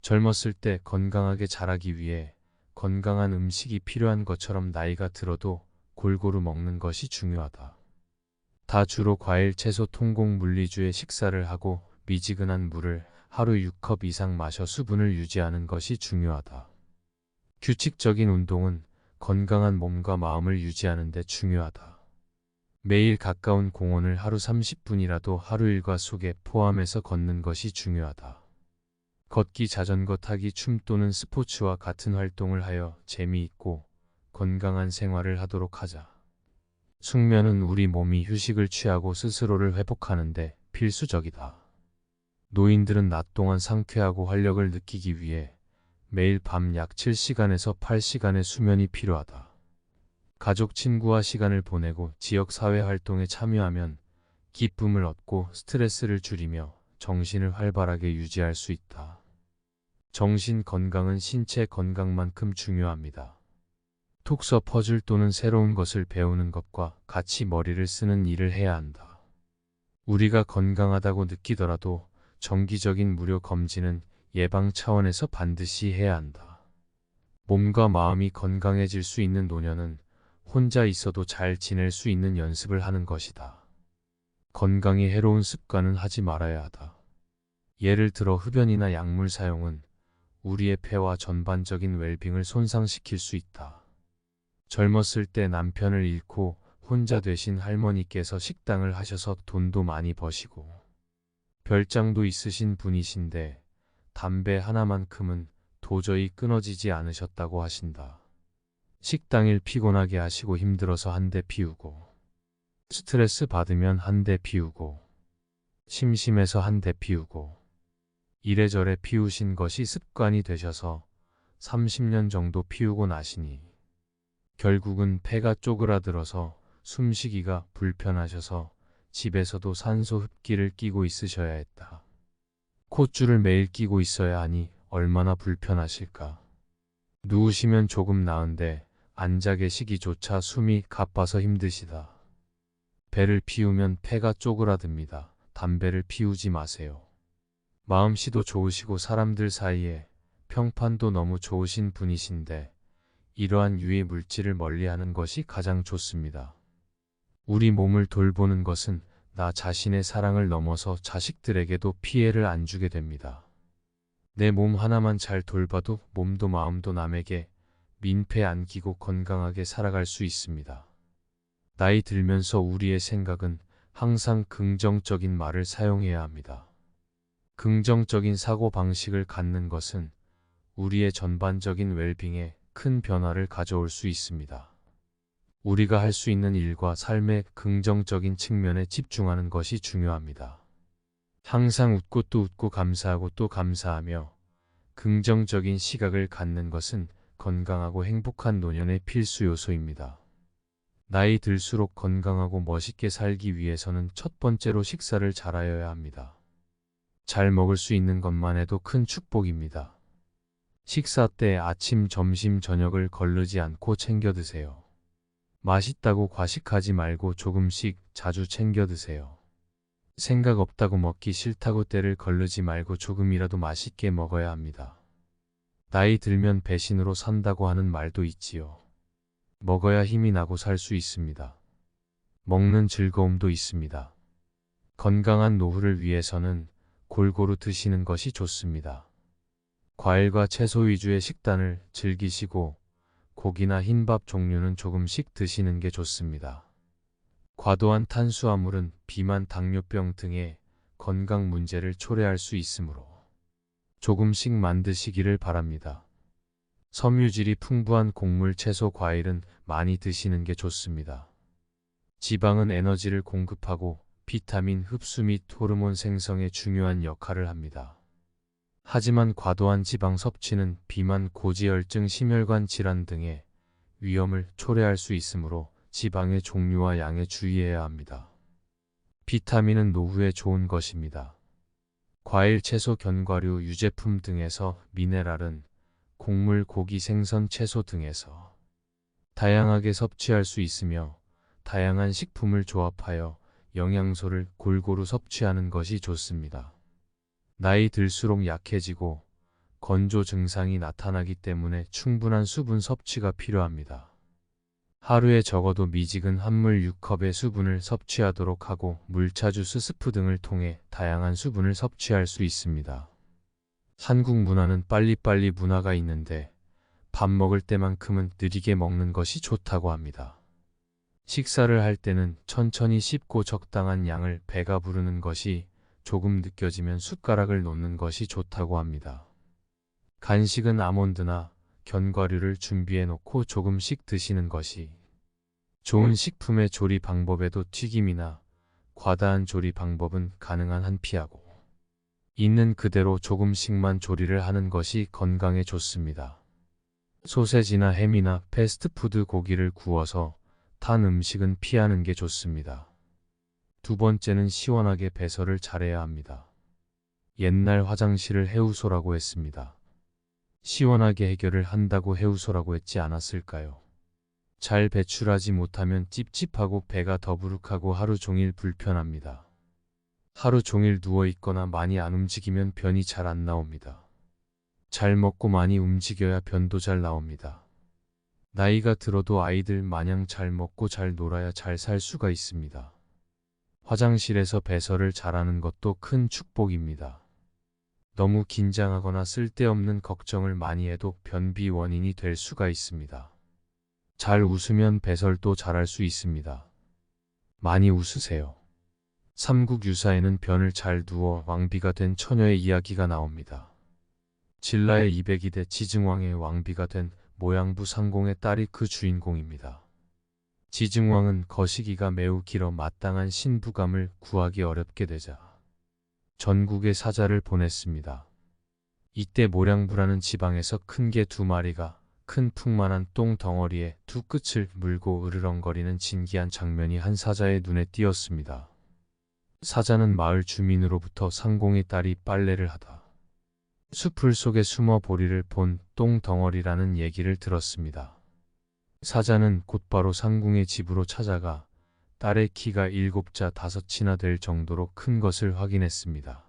젊었을 때 건강하게 자라기 위해 건강한 음식이 필요한 것처럼 나이가 들어도 골고루 먹는 것이 중요하다. 다 주로 과일, 채소, 통곡, 물리주의 식사를 하고 미지근한 물을 하루 6컵 이상 마셔 수분을 유지하는 것이 중요하다. 규칙적인 운동은 건강한 몸과 마음을 유지하는 데 중요하다. 매일 가까운 공원을 하루 30분이라도 하루 일과 속에 포함해서 걷는 것이 중요하다. 걷기, 자전거 타기, 춤 또는 스포츠와 같은 활동을 하여 재미있고 건강한 생활을 하도록 하자. 숙면은 우리 몸이 휴식을 취하고 스스로를 회복하는데 필수적이다. 노인들은 낮 동안 상쾌하고 활력을 느끼기 위해 매일 밤 약 7시간에서 8시간의 수면이 필요하다. 가족, 친구와 시간을 보내고 지역 사회 활동에 참여하면 기쁨을 얻고 스트레스를 줄이며 정신을 활발하게 유지할 수 있다. 정신 건강은 신체 건강만큼 중요합니다. 독서, 퍼즐 또는 새로운 것을 배우는 것과 같이 머리를 쓰는 일을 해야 한다. 우리가 건강하다고 느끼더라도 정기적인 무료 검진은 예방 차원에서 반드시 해야 한다. 몸과 마음이 건강해질 수 있는 노년은 혼자 있어도 잘 지낼 수 있는 연습을 하는 것이다. 건강에 해로운 습관은 하지 말아야 하다. 예를 들어 흡연이나 약물 사용은 우리의 폐와 전반적인 웰빙을 손상시킬 수 있다. 젊었을 때 남편을 잃고 혼자 되신 할머니께서 식당을 하셔서 돈도 많이 버시고 별장도 있으신 분이신데 담배 하나만큼은 도저히 끊어지지 않으셨다고 하신다. 식당일 피곤하게 하시고 힘들어서 한 대 피우고, 스트레스 받으면 한 대 피우고, 심심해서 한 대 피우고, 이래저래 피우신 것이 습관이 되셔서 30년 정도 피우고 나시니 결국은 폐가 쪼그라들어서 숨쉬기가 불편하셔서 집에서도 산소 흡기를 끼고 있으셔야 했다. 콧줄을 매일 끼고 있어야 하니 얼마나 불편하실까. 누우시면 조금 나은데 앉아 계시기조차 숨이 가빠서 힘드시다. 배를 피우면 폐가 쪼그라듭니다. 담배를 피우지 마세요. 마음씨도 좋으시고 사람들 사이에 평판도 너무 좋으신 분이신데 이러한 유해 물질을 멀리하는 것이 가장 좋습니다. 우리 몸을 돌보는 것은 나 자신의 사랑을 넘어서 자식들에게도 피해를 안 주게 됩니다. 내 몸 하나만 잘 돌봐도 몸도 마음도 남에게 민폐 안 끼고 건강하게 살아갈 수 있습니다. 나이 들면서 우리의 생각은 항상 긍정적인 말을 사용해야 합니다. 긍정적인 사고방식을 갖는 것은 우리의 전반적인 웰빙에 큰 변화를 가져올 수 있습니다. 우리가 할 수 있는 일과 삶의 긍정적인 측면에 집중하는 것이 중요합니다. 항상 웃고 또 웃고 감사하고 또 감사하며 긍정적인 시각을 갖는 것은 건강하고 행복한 노년의 필수 요소입니다. 나이 들수록 건강하고 멋있게 살기 위해서는 첫 번째로 식사를 잘하여야 합니다. 잘 먹을 수 있는 것만 해도 큰 축복입니다. 식사 때 아침, 점심, 저녁을 거르지 않고 챙겨 드세요. 맛있다고 과식하지 말고 조금씩 자주 챙겨 드세요. 생각 없다고 먹기 싫다고 때를 거르지 말고 조금이라도 맛있게 먹어야 합니다. 나이 들면 배신으로 산다고 하는 말도 있지요. 먹어야 힘이 나고 살 수 있습니다. 먹는 즐거움도 있습니다. 건강한 노후를 위해서는 골고루 드시는 것이 좋습니다. 과일과 채소 위주의 식단을 즐기시고 고기나 흰밥 종류는 조금씩 드시는 게 좋습니다. 과도한 탄수화물은 비만, 당뇨병 등의 건강 문제를 초래할 수 있으므로 조금씩만 드시기를 바랍니다. 섬유질이 풍부한 곡물, 채소, 과일은 많이 드시는 게 좋습니다. 지방은 에너지를 공급하고 비타민 흡수 및 호르몬 생성에 중요한 역할을 합니다. 하지만 과도한 지방 섭취는 비만, 고지혈증, 심혈관 질환 등의 위험을 초래할 수 있으므로 지방의 종류와 양에 주의해야 합니다. 비타민은 노후에 좋은 것입니다. 과일, 채소, 견과류, 유제품 등에서, 미네랄은 곡물, 고기, 생선, 채소 등에서 다양하게 섭취할 수 있으며 다양한 식품을 조합하여 영양소를 골고루 섭취하는 것이 좋습니다. 나이 들수록 약해지고 건조 증상이 나타나기 때문에 충분한 수분 섭취가 필요합니다. 하루에 적어도 미지근 한물 6컵의 수분을 섭취하도록 하고 물차, 주스, 스프 등을 통해 다양한 수분을 섭취할 수 있습니다. 한국 문화는 빨리빨리 문화가 있는데 밥 먹을 때만큼은 느리게 먹는 것이 좋다고 합니다. 식사를 할 때는 천천히 씹고 적당한 양을 배가 부르는 것이 조금 느껴지면 숟가락을 놓는 것이 좋다고 합니다. 간식은 아몬드나 견과류를 준비해 놓고 조금씩 드시는 것이 좋은 식품의 조리 방법에도 튀김이나 과다한 조리 방법은 가능한 한 피하고 있는 그대로 조금씩만 조리를 하는 것이 건강에 좋습니다. 소세지나 햄이나 패스트푸드 고기를 구워서 탄 음식은 피하는 게 좋습니다. 두 번째는 시원하게 배설을 잘해야 합니다. 옛날 화장실을 해우소라고 했습니다. 시원하게 해결을 한다고 해우소라고 했지 않았을까요? 잘 배출하지 못하면 찝찝하고 배가 더부룩하고 하루 종일 불편합니다. 하루 종일 누워있거나 많이 안 움직이면 변이 잘 안 나옵니다. 잘 먹고 많이 움직여야 변도 잘 나옵니다. 나이가 들어도 아이들 마냥 잘 먹고 잘 놀아야 잘 살 수가 있습니다. 화장실에서 배설을 잘하는 것도 큰 축복입니다. 너무 긴장하거나 쓸데없는 걱정을 많이 해도 변비 원인이 될 수가 있습니다. 잘 웃으면 배설도 잘할 수 있습니다. 많이 웃으세요. 삼국유사에는 변을 잘 두어 왕비가 된 처녀의 이야기가 나옵니다. 진라의 202대 지증왕의 왕비가 된 모양부 상공의 딸이 그 주인공입니다. 지증왕은 거시기가 매우 길어 마땅한 신부감을 구하기 어렵게 되자 전국에 사자를 보냈습니다. 이때 모량부라는 지방에서 큰 개 2마리가 큰 풍만한 똥 덩어리에 두 끝을 물고 으르렁거리는 진기한 장면이 한 사자의 눈에 띄었습니다. 사자는 마을 주민으로부터 상공의 딸이 빨래를 하다 숲풀 속에 숨어 보리를 본 똥 덩어리라는 얘기를 들었습니다. 사자는 곧바로 상궁의 집으로 찾아가 딸의 키가 7자 5치나 될 정도로 큰 것을 확인했습니다.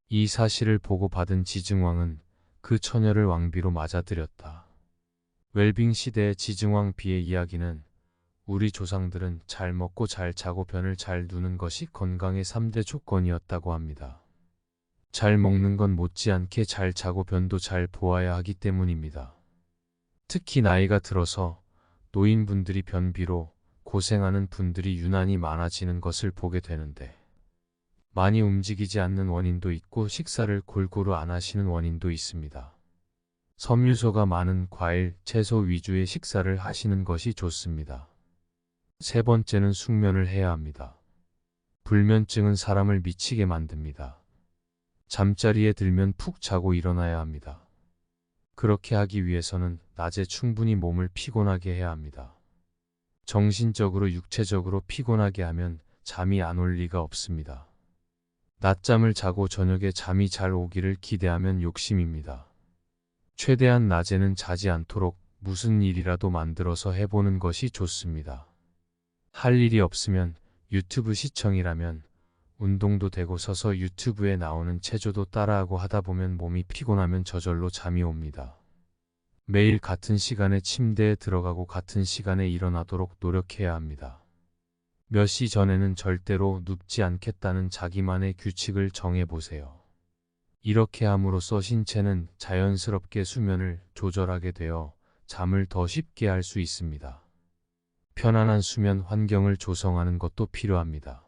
이 사실을 보고 받은 지증왕은 그 처녀를 왕비로 맞아들였다. 웰빙 시대의 지증왕 비의 이야기는 우리 조상들은 잘 먹고 잘 자고 변을 잘 두는 것이 건강의 3대 조건이었다고 합니다. 잘 먹는 건 못지않게 잘 자고 변도 잘 보아야 하기 때문입니다. 특히 나이가 들어서 노인분들이 변비로 고생하는 분들이 유난히 많아지는 것을 보게 되는데 많이 움직이지 않는 원인도 있고 식사를 골고루 안 하시는 원인도 있습니다. 섬유소가 많은 과일, 채소 위주의 식사를 하시는 것이 좋습니다. 세 번째는 숙면을 해야 합니다. 불면증은 사람을 미치게 만듭니다. 잠자리에 들면 푹 자고 일어나야 합니다. 그렇게 하기 위해서는 낮에 충분히 몸을 피곤하게 해야 합니다. 정신적으로 육체적으로 피곤하게 하면 잠이 안 올 리가 없습니다. 낮잠을 자고 저녁에 잠이 잘 오기를 기대하면 욕심입니다. 최대한 낮에는 자지 않도록 무슨 일이라도 만들어서 해보는 것이 좋습니다. 할 일이 없으면 유튜브 시청이라면 운동도 되고 서서 유튜브에 나오는 체조도 따라하고 하다 보면 몸이 피곤하면 저절로 잠이 옵니다. 매일 같은 시간에 침대에 들어가고 같은 시간에 일어나도록 노력해야 합니다. 몇 시 전에는 절대로 눕지 않겠다는 자기만의 규칙을 정해보세요. 이렇게 함으로써 신체는 자연스럽게 수면을 조절하게 되어 잠을 더 쉽게 할 수 있습니다. 편안한 수면 환경을 조성하는 것도 필요합니다.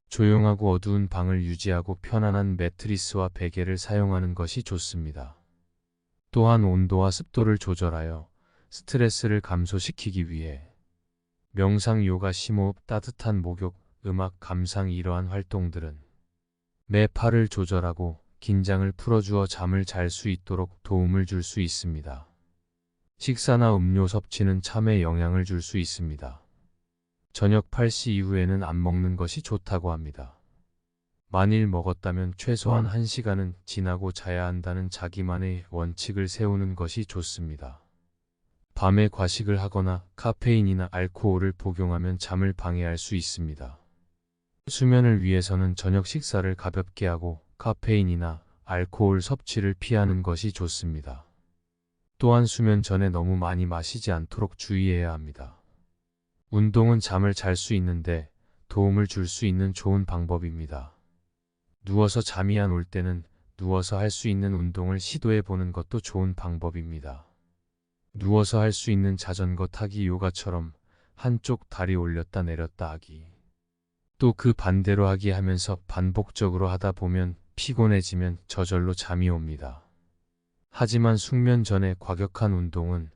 조용하고 어두운 방을 유지하고 편안한 매트리스와 베개를 사용하는 것이 좋습니다. 또한 온도와 습도를 조절하여 스트레스를 감소시키기 위해 명상, 요가, 심호흡, 따뜻한 목욕, 음악 감상 이러한 활동들은 내 팔을 조절하고 긴장을 풀어주어 잠을 잘 수 있도록 도움을 줄 수 있습니다. 식사나 음료 섭취는 잠에 영향을 줄 수 있습니다. 저녁 8시 이후에는 안 먹는 것이 좋다고 합니다. 만일 먹었다면 최소한 1시간은 지나고 자야 한다는 자기만의 원칙을 세우는 것이 좋습니다. 밤에 과식을 하거나 카페인이나 알코올을 복용하면 잠을 방해할 수 있습니다. 수면을 위해서는 저녁 식사를 가볍게 하고 카페인이나 알코올 섭취를 피하는 것이 좋습니다. 또한 수면 전에 너무 많이 마시지 않도록 주의해야 합니다. 운동은 잠을 잘 수 있는데 도움을 줄 수 있는 좋은 방법입니다. 누워서 잠이 안 올 때는 누워서 할 수 있는 운동을 시도해 보는 것도 좋은 방법입니다. 누워서 할 수 있는 자전거 타기, 요가처럼 한쪽 다리 올렸다 내렸다 하기, 또 그 반대로 하기 하면서 반복적으로 하다 보면 피곤해지면 저절로 잠이 옵니다. 하지만 숙면 전에 과격한 운동은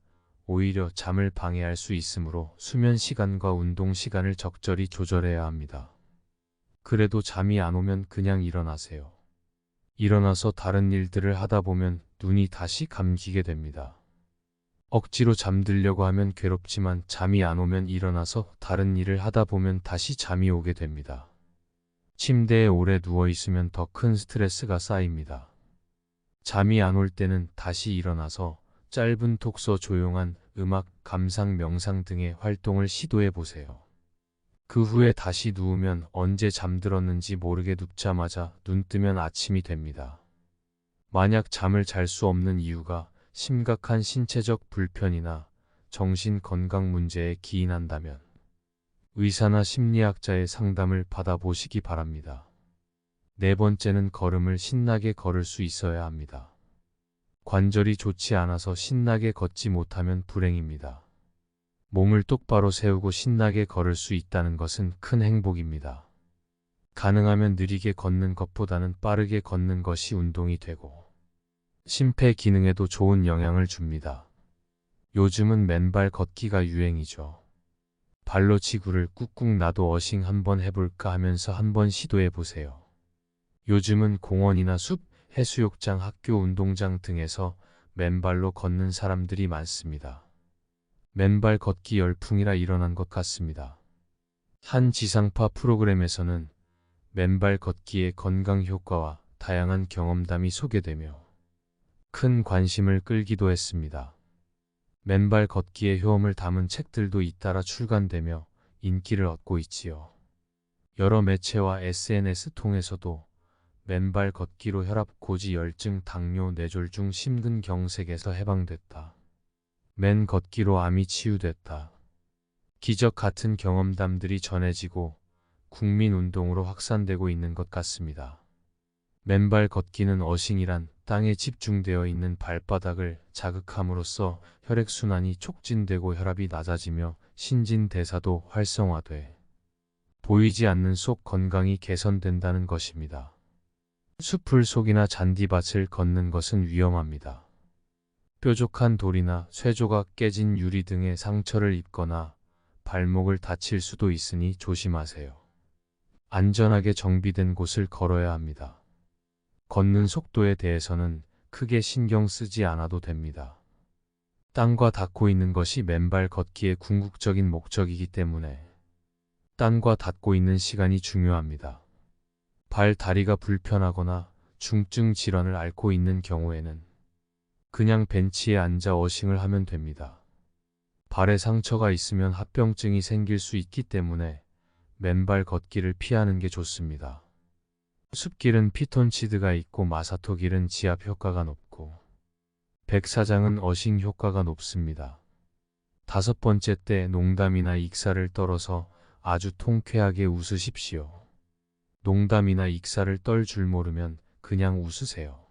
오히려 잠을 방해할 수 있으므로 수면 시간과 운동 시간을 적절히 조절해야 합니다. 그래도 잠이 안 오면 그냥 일어나세요. 일어나서 다른 일들을 하다 보면 눈이 다시 감기게 됩니다. 억지로 잠들려고 하면 괴롭지만 잠이 안 오면 일어나서 다른 일을 하다 보면 다시 잠이 오게 됩니다. 침대에 오래 누워 있으면 더 큰 스트레스가 쌓입니다. 잠이 안 올 때는 다시 일어나서 짧은 독서, 조용한 음악, 감상, 명상 등의 활동을 시도해 보세요. 그 후에 다시 누우면 언제 잠들었는지 모르게 눕자마자 눈 뜨면 아침이 됩니다. 만약 잠을 잘 수 없는 이유가 심각한 신체적 불편이나 정신 건강 문제에 기인한다면 의사나 심리학자의 상담을 받아보시기 바랍니다. 네 번째는 걸음을 신나게 걸을 수 있어야 합니다. 관절이 좋지 않아서 신나게 걷지 못하면 불행입니다. 몸을 똑바로 세우고 신나게 걸을 수 있다는 것은 큰 행복입니다. 가능하면 느리게 걷는 것보다는 빠르게 걷는 것이 운동이 되고 심폐 기능에도 좋은 영향을 줍니다. 요즘은 맨발 걷기가 유행이죠. 발로 지구를 꾹꾹 놔도 어싱 한번 해볼까 하면서 한번 시도해 보세요. 요즘은 공원이나 숲, 해수욕장, 학교 운동장 등에서 맨발로 걷는 사람들이 많습니다. 맨발 걷기 열풍이라 일어난 것 같습니다. 한 지상파 프로그램에서는 맨발 걷기의 건강 효과와 다양한 경험담이 소개되며 큰 관심을 끌기도 했습니다. 맨발 걷기의 효험을 담은 책들도 잇따라 출간되며 인기를 얻고 있지요. 여러 매체와 SNS 통해서도 맨발 걷기로 혈압, 고지, 열증, 당뇨, 뇌졸중, 심근경색에서 해방됐다. 맨 걷기로 암이 치유됐다. 기적 같은 경험담들이 전해지고 국민운동으로 확산되고 있는 것 같습니다. 맨발 걷기는 어싱이란 땅에 집중되어 있는 발바닥을 자극함으로써 혈액순환이 촉진되고 혈압이 낮아지며 신진대사도 활성화돼 보이지 않는 속 건강이 개선된다는 것입니다. 숲을 속이나 잔디밭을 걷는 것은 위험합니다. 뾰족한 돌이나 쇠조각, 깨진 유리 등의 상처를 입거나 발목을 다칠 수도 있으니 조심하세요. 안전하게 정비된 곳을 걸어야 합니다. 걷는 속도에 대해서는 크게 신경 쓰지 않아도 됩니다. 땀과 닿고 있는 것이 맨발 걷기의 궁극적인 목적이기 때문에 땀과 닿고 있는 시간이 중요합니다. 발, 다리가 불편하거나 중증 질환을 앓고 있는 경우에는 그냥 벤치에 앉아 어싱을 하면 됩니다. 발에 상처가 있으면 합병증이 생길 수 있기 때문에 맨발 걷기를 피하는 게 좋습니다. 숲길은 피톤치드가 있고 마사토길은 지압 효과가 높고 백사장은 어싱 효과가 높습니다. 5번째 때 농담이나 익사를 떨어서 아주 통쾌하게 웃으십시오. 농담이나 익사를 떨 줄 모르면 그냥 웃으세요.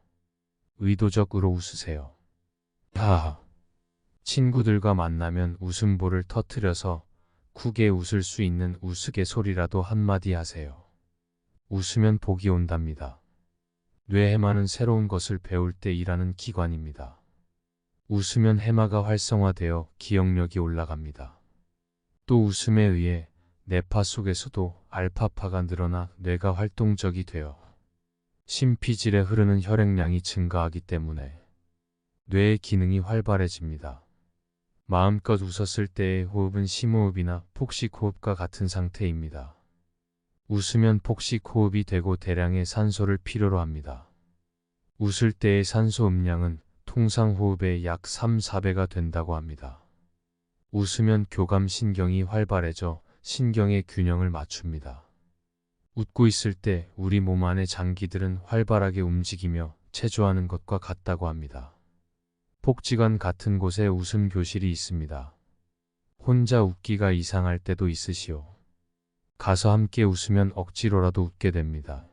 의도적으로 웃으세요. 하하. 친구들과 만나면 웃음보를 터뜨려서 크게 웃을 수 있는 우스갯소리라도 한마디 하세요. 웃으면 복이 온답니다. 뇌 해마는 새로운 것을 배울 때 일하는 기관입니다. 웃으면 해마가 활성화되어 기억력이 올라갑니다. 또 웃음에 의해 뇌파 속에서도 알파파가 늘어나 뇌가 활동적이 되어 심피질에 흐르는 혈액량이 증가하기 때문에 뇌의 기능이 활발해집니다. 마음껏 웃었을 때의 호흡은 심호흡이나 폭식호흡과 같은 상태입니다. 웃으면 폭식호흡이 되고 대량의 산소를 필요로 합니다. 웃을 때의 산소 음량은 통상 호흡의 약 3~4배가 된다고 합니다. 웃으면 교감신경이 활발해져 신경의 균형을 맞춥니다. 웃고 있을 때 우리 몸 안의 장기들은 활발하게 움직이며 체조하는 것과 같다고 합니다. 복지관 같은 곳에 웃음 교실이 있습니다. 혼자 웃기가 이상할 때도 있으시오. 가서 함께 웃으면 억지로라도 웃게 됩니다.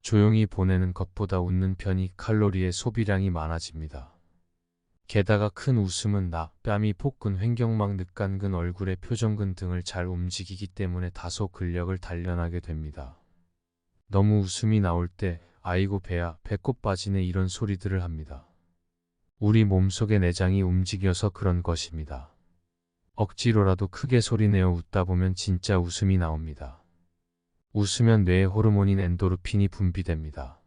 조용히 보내는 것보다 웃는 편이 칼로리의 소비량이 많아집니다. 게다가 큰 웃음은 뺨이 복근, 횡격막, 늑간근, 얼굴의 표정근 등을 잘 움직이기 때문에 다소 근력을 단련하게 됩니다. 너무 웃음이 나올 때 아이고 배야, 배꼽 빠지네 이런 소리들을 합니다. 우리 몸속의 내장이 움직여서 그런 것입니다. 억지로라도 크게 소리내어 웃다 보면 진짜 웃음이 나옵니다. 웃으면 뇌의 호르몬인 엔도르핀이 분비됩니다.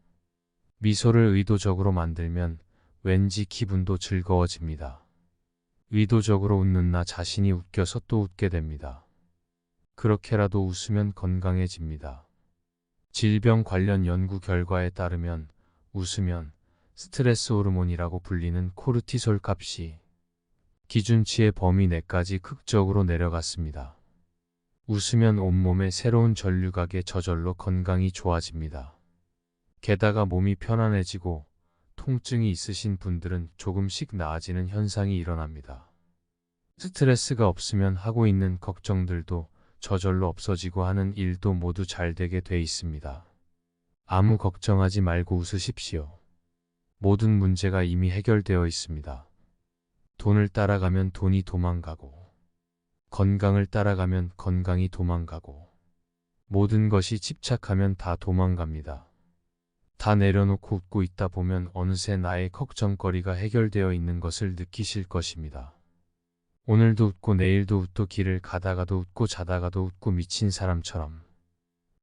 미소를 의도적으로 만들면 왠지 기분도 즐거워집니다. 의도적으로 웃는 나 자신이 웃겨서 또 웃게 됩니다. 그렇게라도 웃으면 건강해집니다. 질병 관련 연구 결과에 따르면 웃으면 스트레스 호르몬이라고 불리는 코르티솔 값이 기준치의 범위 내까지 극적으로 내려갔습니다. 웃으면 온몸에 새로운 전류각에 저절로 건강이 좋아집니다. 게다가 몸이 편안해지고 통증이 있으신 분들은 조금씩 나아지는 현상이 일어납니다. 스트레스가 없으면 하고 있는 걱정들도 저절로 없어지고 하는 일도 모두 잘 되게 돼 있습니다. 아무 걱정하지 말고 웃으십시오. 모든 문제가 이미 해결되어 있습니다. 돈을 따라가면 돈이 도망가고, 건강을 따라가면 건강이 도망가고, 모든 것이 집착하면 다 도망갑니다. 다 내려놓고 웃고 있다 보면 어느새 나의 걱정거리가 해결되어 있는 것을 느끼실 것입니다. 오늘도 웃고 내일도 웃고 길을 가다가도 웃고 자다가도 웃고 미친 사람처럼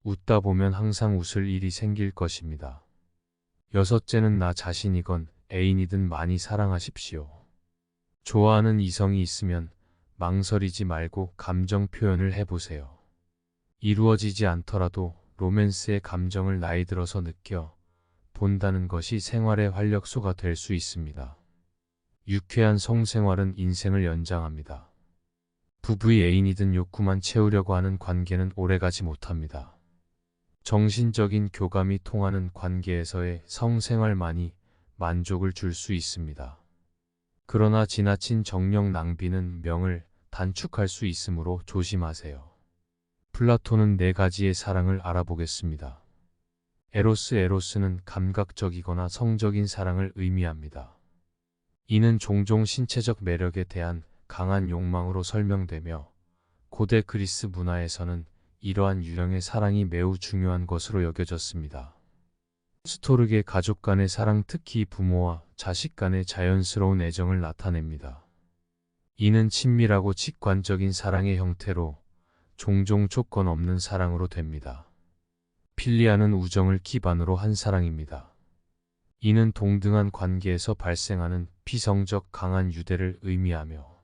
웃다 보면 항상 웃을 일이 생길 것입니다. 6째는 나 자신이건 애인이든 많이 사랑하십시오. 좋아하는 이성이 있으면 망설이지 말고 감정 표현을 해보세요. 이루어지지 않더라도 로맨스의 감정을 나이 들어서 느껴 본다는 것이 생활의 활력소가 될 수 있습니다. 유쾌한 성생활은 인생을 연장합니다. 부부의 애인이든 욕구만 채우려고 하는 관계는 오래가지 못합니다. 정신적인 교감이 통하는 관계에서의 성생활만이 만족을 줄 수 있습니다. 그러나 지나친 정력 낭비는 명을 단축할 수 있으므로 조심하세요. 플라톤은 4가지의 사랑을 알아보겠습니다. 에로스는 감각적이거나 성적인 사랑을 의미합니다. 이는 종종 신체적 매력에 대한 강한 욕망으로 설명되며 고대 그리스 문화에서는 이러한 유형의 사랑이 매우 중요한 것으로 여겨졌습니다. 스토르게 가족 간의 사랑, 특히 부모와 자식 간의 자연스러운 애정을 나타냅니다. 이는 친밀하고 직관적인 사랑의 형태로 종종 조건 없는 사랑으로 됩니다. 필리아는 우정을 기반으로 한 사랑입니다. 이는 동등한 관계에서 발생하는 피성적 강한 유대를 의미하며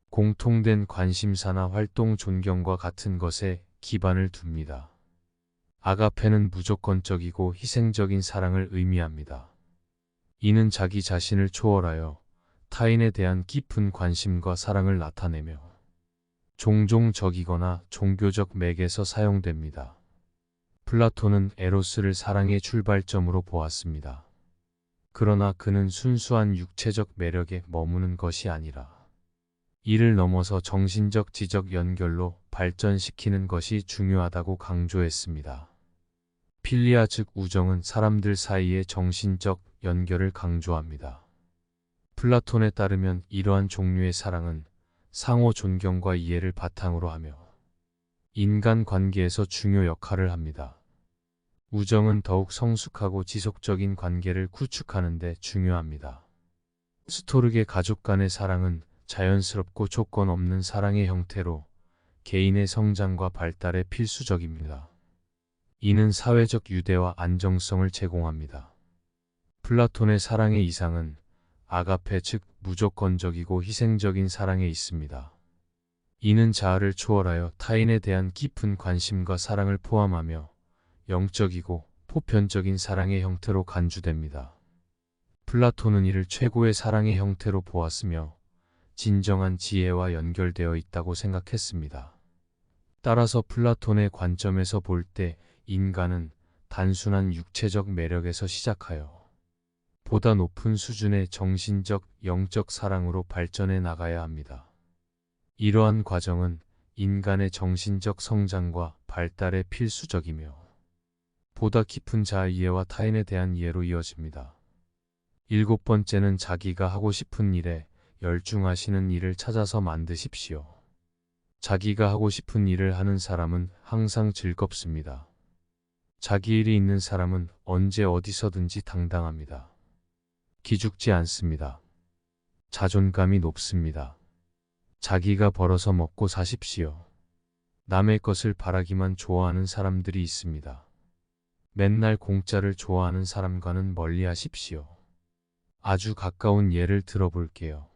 공통된 관심사나 활동 존경과 같은 것에 기반을 둡니다. 아가페는 무조건적이고 희생적인 사랑을 의미합니다. 이는 자기 자신을 초월하여 타인에 대한 깊은 관심과 사랑을 나타내며 종종 적이거나 종교적 맥에서 사용됩니다. 플라톤은 에로스를 사랑의 출발점으로 보았습니다. 그러나 그는 순수한 육체적 매력에 머무는 것이 아니라 이를 넘어서 정신적 지적 연결로 발전시키는 것이 중요하다고 강조했습니다. 필리아 즉 우정은 사람들 사이의 정신적 연결을 강조합니다. 플라톤에 따르면 이러한 종류의 사랑은 상호 존경과 이해를 바탕으로 하며 인간 관계에서 중요 역할을 합니다. 우정은 더욱 성숙하고 지속적인 관계를 구축하는 데 중요합니다. 스토르게 가족 간의 사랑은 자연스럽고 조건 없는 사랑의 형태로 개인의 성장과 발달에 필수적입니다. 이는 사회적 유대와 안정성을 제공합니다. 플라톤의 사랑의 이상은 아가페 즉 무조건적이고 희생적인 사랑에 있습니다. 이는 자아를 초월하여 타인에 대한 깊은 관심과 사랑을 포함하며 영적이고 보편적인 사랑의 형태로 간주됩니다. 플라톤은 이를 최고의 사랑의 형태로 보았으며 진정한 지혜와 연결되어 있다고 생각했습니다. 따라서 플라톤의 관점에서 볼 때 인간은 단순한 육체적 매력에서 시작하여 보다 높은 수준의 정신적, 영적 사랑으로 발전해 나가야 합니다. 이러한 과정은 인간의 정신적 성장과 발달에 필수적이며 보다 깊은 자아 이해와 타인에 대한 이해로 이어집니다. 7번째는 자기가 하고 싶은 일에 열중하시는 일을 찾아서 만드십시오. 자기가 하고 싶은 일을 하는 사람은 항상 즐겁습니다. 자기 일이 있는 사람은 언제 어디서든지 당당합니다. 기죽지 않습니다. 자존감이 높습니다. 자기가 벌어서 먹고 사십시오. 남의 것을 바라기만 좋아하는 사람들이 있습니다. 맨날 공짜를 좋아하는 사람과는 멀리 하십시오. 아주 가까운 예를 들어볼게요.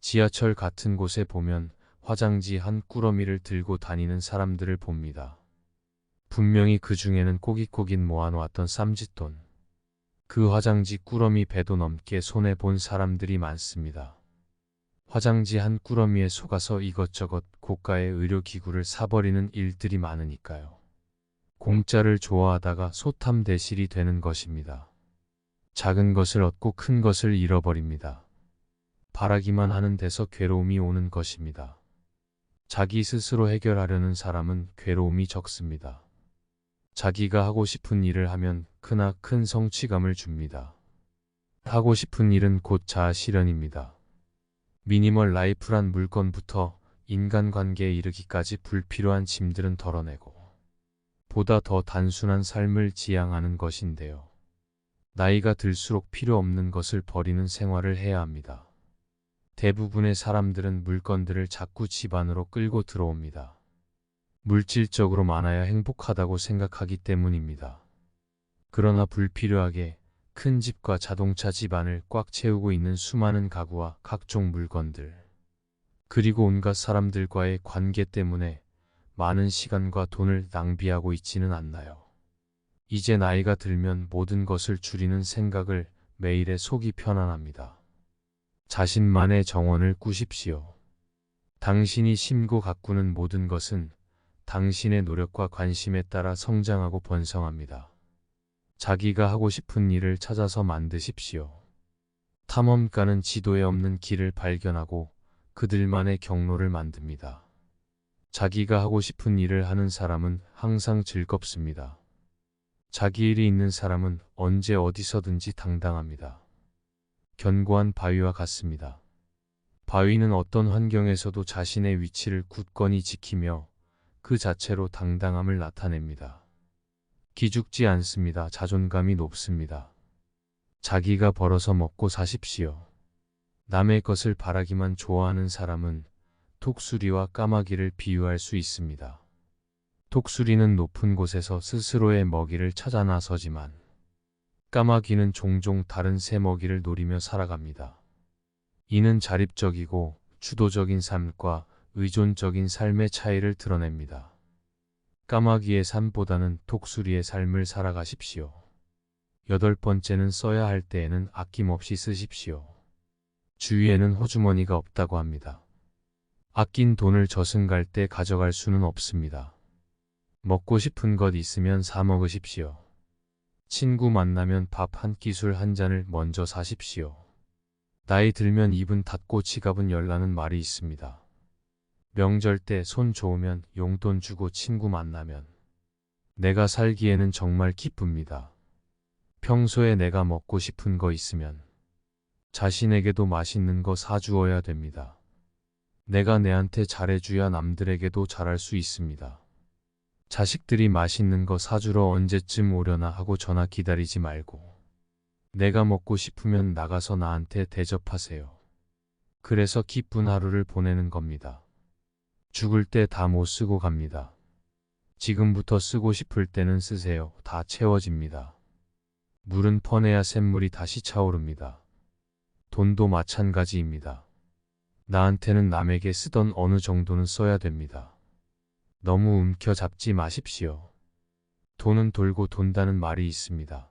지하철 같은 곳에 보면 화장지 한 꾸러미를 들고 다니는 사람들을 봅니다. 분명히 그 중에는 꼬깃꼬깃 모아놓았던 쌈짓돈. 그 화장지 꾸러미 배도 넘게 손해본 사람들이 많습니다. 화장지 한 꾸러미에 속아서 이것저것 고가의 의료기구를 사버리는 일들이 많으니까요. 공짜를 좋아하다가 소탐대실이 되는 것입니다. 작은 것을 얻고 큰 것을 잃어버립니다. 바라기만 하는 데서 괴로움이 오는 것입니다. 자기 스스로 해결하려는 사람은 괴로움이 적습니다. 자기가 하고 싶은 일을 하면 크나큰 성취감을 줍니다. 하고 싶은 일은 곧 자아 실현입니다. 미니멀 라이프란 물건부터 인간관계에 이르기까지 불필요한 짐들은 덜어내고 보다 더 단순한 삶을 지향하는 것인데요. 나이가 들수록 필요 없는 것을 버리는 생활을 해야 합니다. 대부분의 사람들은 물건들을 자꾸 집 안으로 끌고 들어옵니다. 물질적으로 많아야 행복하다고 생각하기 때문입니다. 그러나 불필요하게 큰 집과 자동차 집안을 꽉 채우고 있는 수많은 가구와 각종 물건들, 그리고 온갖 사람들과의 관계 때문에 많은 시간과 돈을 낭비하고 있지는 않나요? 이제 나이가 들면 모든 것을 줄이는 생각을 매일에 속이 편안합니다. 자신만의 정원을 꾸십시오. 당신이 심고 가꾸는 모든 것은 당신의 노력과 관심에 따라 성장하고 번성합니다. 자기가 하고 싶은 일을 찾아서 만드십시오. 탐험가는 지도에 없는 길을 발견하고 그들만의 경로를 만듭니다. 자기가 하고 싶은 일을 하는 사람은 항상 즐겁습니다. 자기 일이 있는 사람은 언제 어디서든지 당당합니다. 견고한 바위와 같습니다. 바위는 어떤 환경에서도 자신의 위치를 굳건히 지키며 그 자체로 당당함을 나타냅니다. 기죽지 않습니다. 자존감이 높습니다. 자기가 벌어서 먹고 사십시오. 남의 것을 바라기만 좋아하는 사람은 독수리와 까마귀를 비유할 수 있습니다. 독수리는 높은 곳에서 스스로의 먹이를 찾아 나서지만 까마귀는 종종 다른 새 먹이를 노리며 살아갑니다. 이는 자립적이고 주도적인 삶과 의존적인 삶의 차이를 드러냅니다. 까마귀의 삶보다는 독수리의 삶을 살아가십시오. 8번째는 써야 할 때에는 아낌없이 쓰십시오. 주위에는 호주머니가 없다고 합니다. 아낀 돈을 저승 갈 때 가져갈 수는 없습니다. 먹고 싶은 것 있으면 사 먹으십시오. 친구 만나면 밥 한 끼 술 한 잔을 먼저 사십시오. 나이 들면 입은 닫고 지갑은 열라는 말이 있습니다. 명절 때 손 좋으면 용돈 주고 친구 만나면 내가 살기에는 정말 기쁩니다. 평소에 내가 먹고 싶은 거 있으면 자신에게도 맛있는 거 사주어야 됩니다. 내가 내한테 잘해줘야 남들에게도 잘할 수 있습니다. 자식들이 맛있는 거 사주러 언제쯤 오려나 하고 전화 기다리지 말고 내가 먹고 싶으면 나가서 나한테 대접하세요. 그래서 기쁜 하루를 보내는 겁니다. 죽을 때 다 못 쓰고 갑니다. 지금부터 쓰고 싶을 때는 쓰세요. 다 채워집니다. 물은 퍼내야 샘물이 다시 차오릅니다. 돈도 마찬가지입니다. 나한테는 남에게 쓰던 어느 정도는 써야 됩니다. 너무 움켜잡지 마십시오. 돈은 돌고 돈다는 말이 있습니다.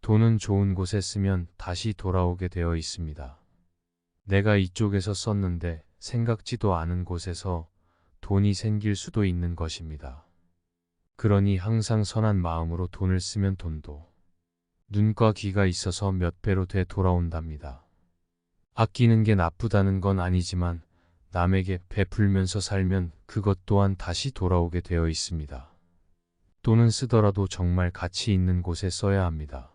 돈은 좋은 곳에 쓰면 다시 돌아오게 되어 있습니다. 내가 이쪽에서 썼는데 생각지도 않은 곳에서 돈이 생길 수도 있는 것입니다. 그러니 항상 선한 마음으로 돈을 쓰면 돈도 눈과 귀가 있어서 몇 배로 돼 돌아온답니다. 아끼는 게 나쁘다는 건 아니지만 남에게 베풀면서 살면 그것 또한 다시 돌아오게 되어 있습니다. 돈은 쓰더라도 정말 가치 있는 곳에 써야 합니다.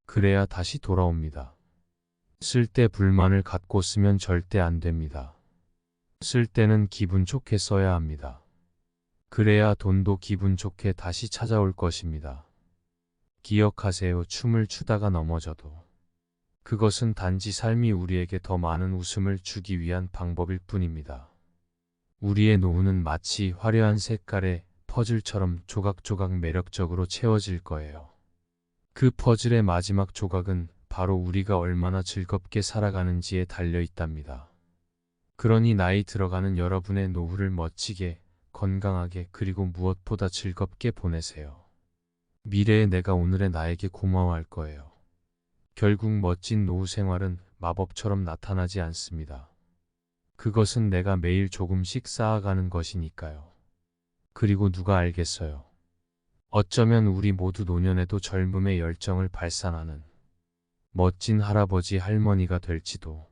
그래야 다시 돌아옵니다. 쓸 때 불만을 갖고 쓰면 절대 안 됩니다. 쓸 때는 기분 좋게 써야 합니다. 그래야 돈도 기분 좋게 다시 찾아올 것입니다. 기억하세요. 춤을 추다가 넘어져도 그것은 단지 삶이 우리에게 더 많은 웃음을 주기 위한 방법일 뿐입니다. 우리의 노후는 마치 화려한 색깔의 퍼즐처럼 조각조각 매력적으로 채워질 거예요. 그 퍼즐의 마지막 조각은 바로 우리가 얼마나 즐겁게 살아가는지에 달려 있답니다. 그러니 나이 들어가는 여러분의 노후를 멋지게, 건강하게 그리고 무엇보다 즐겁게 보내세요. 미래의 내가 오늘의 나에게 고마워할 거예요. 결국 멋진 노후 생활은 마법처럼 나타나지 않습니다. 그것은 내가 매일 조금씩 쌓아가는 것이니까요. 그리고 누가 알겠어요. 어쩌면 우리 모두 노년에도 젊음의 열정을 발산하는 멋진 할아버지 할머니가 될지도.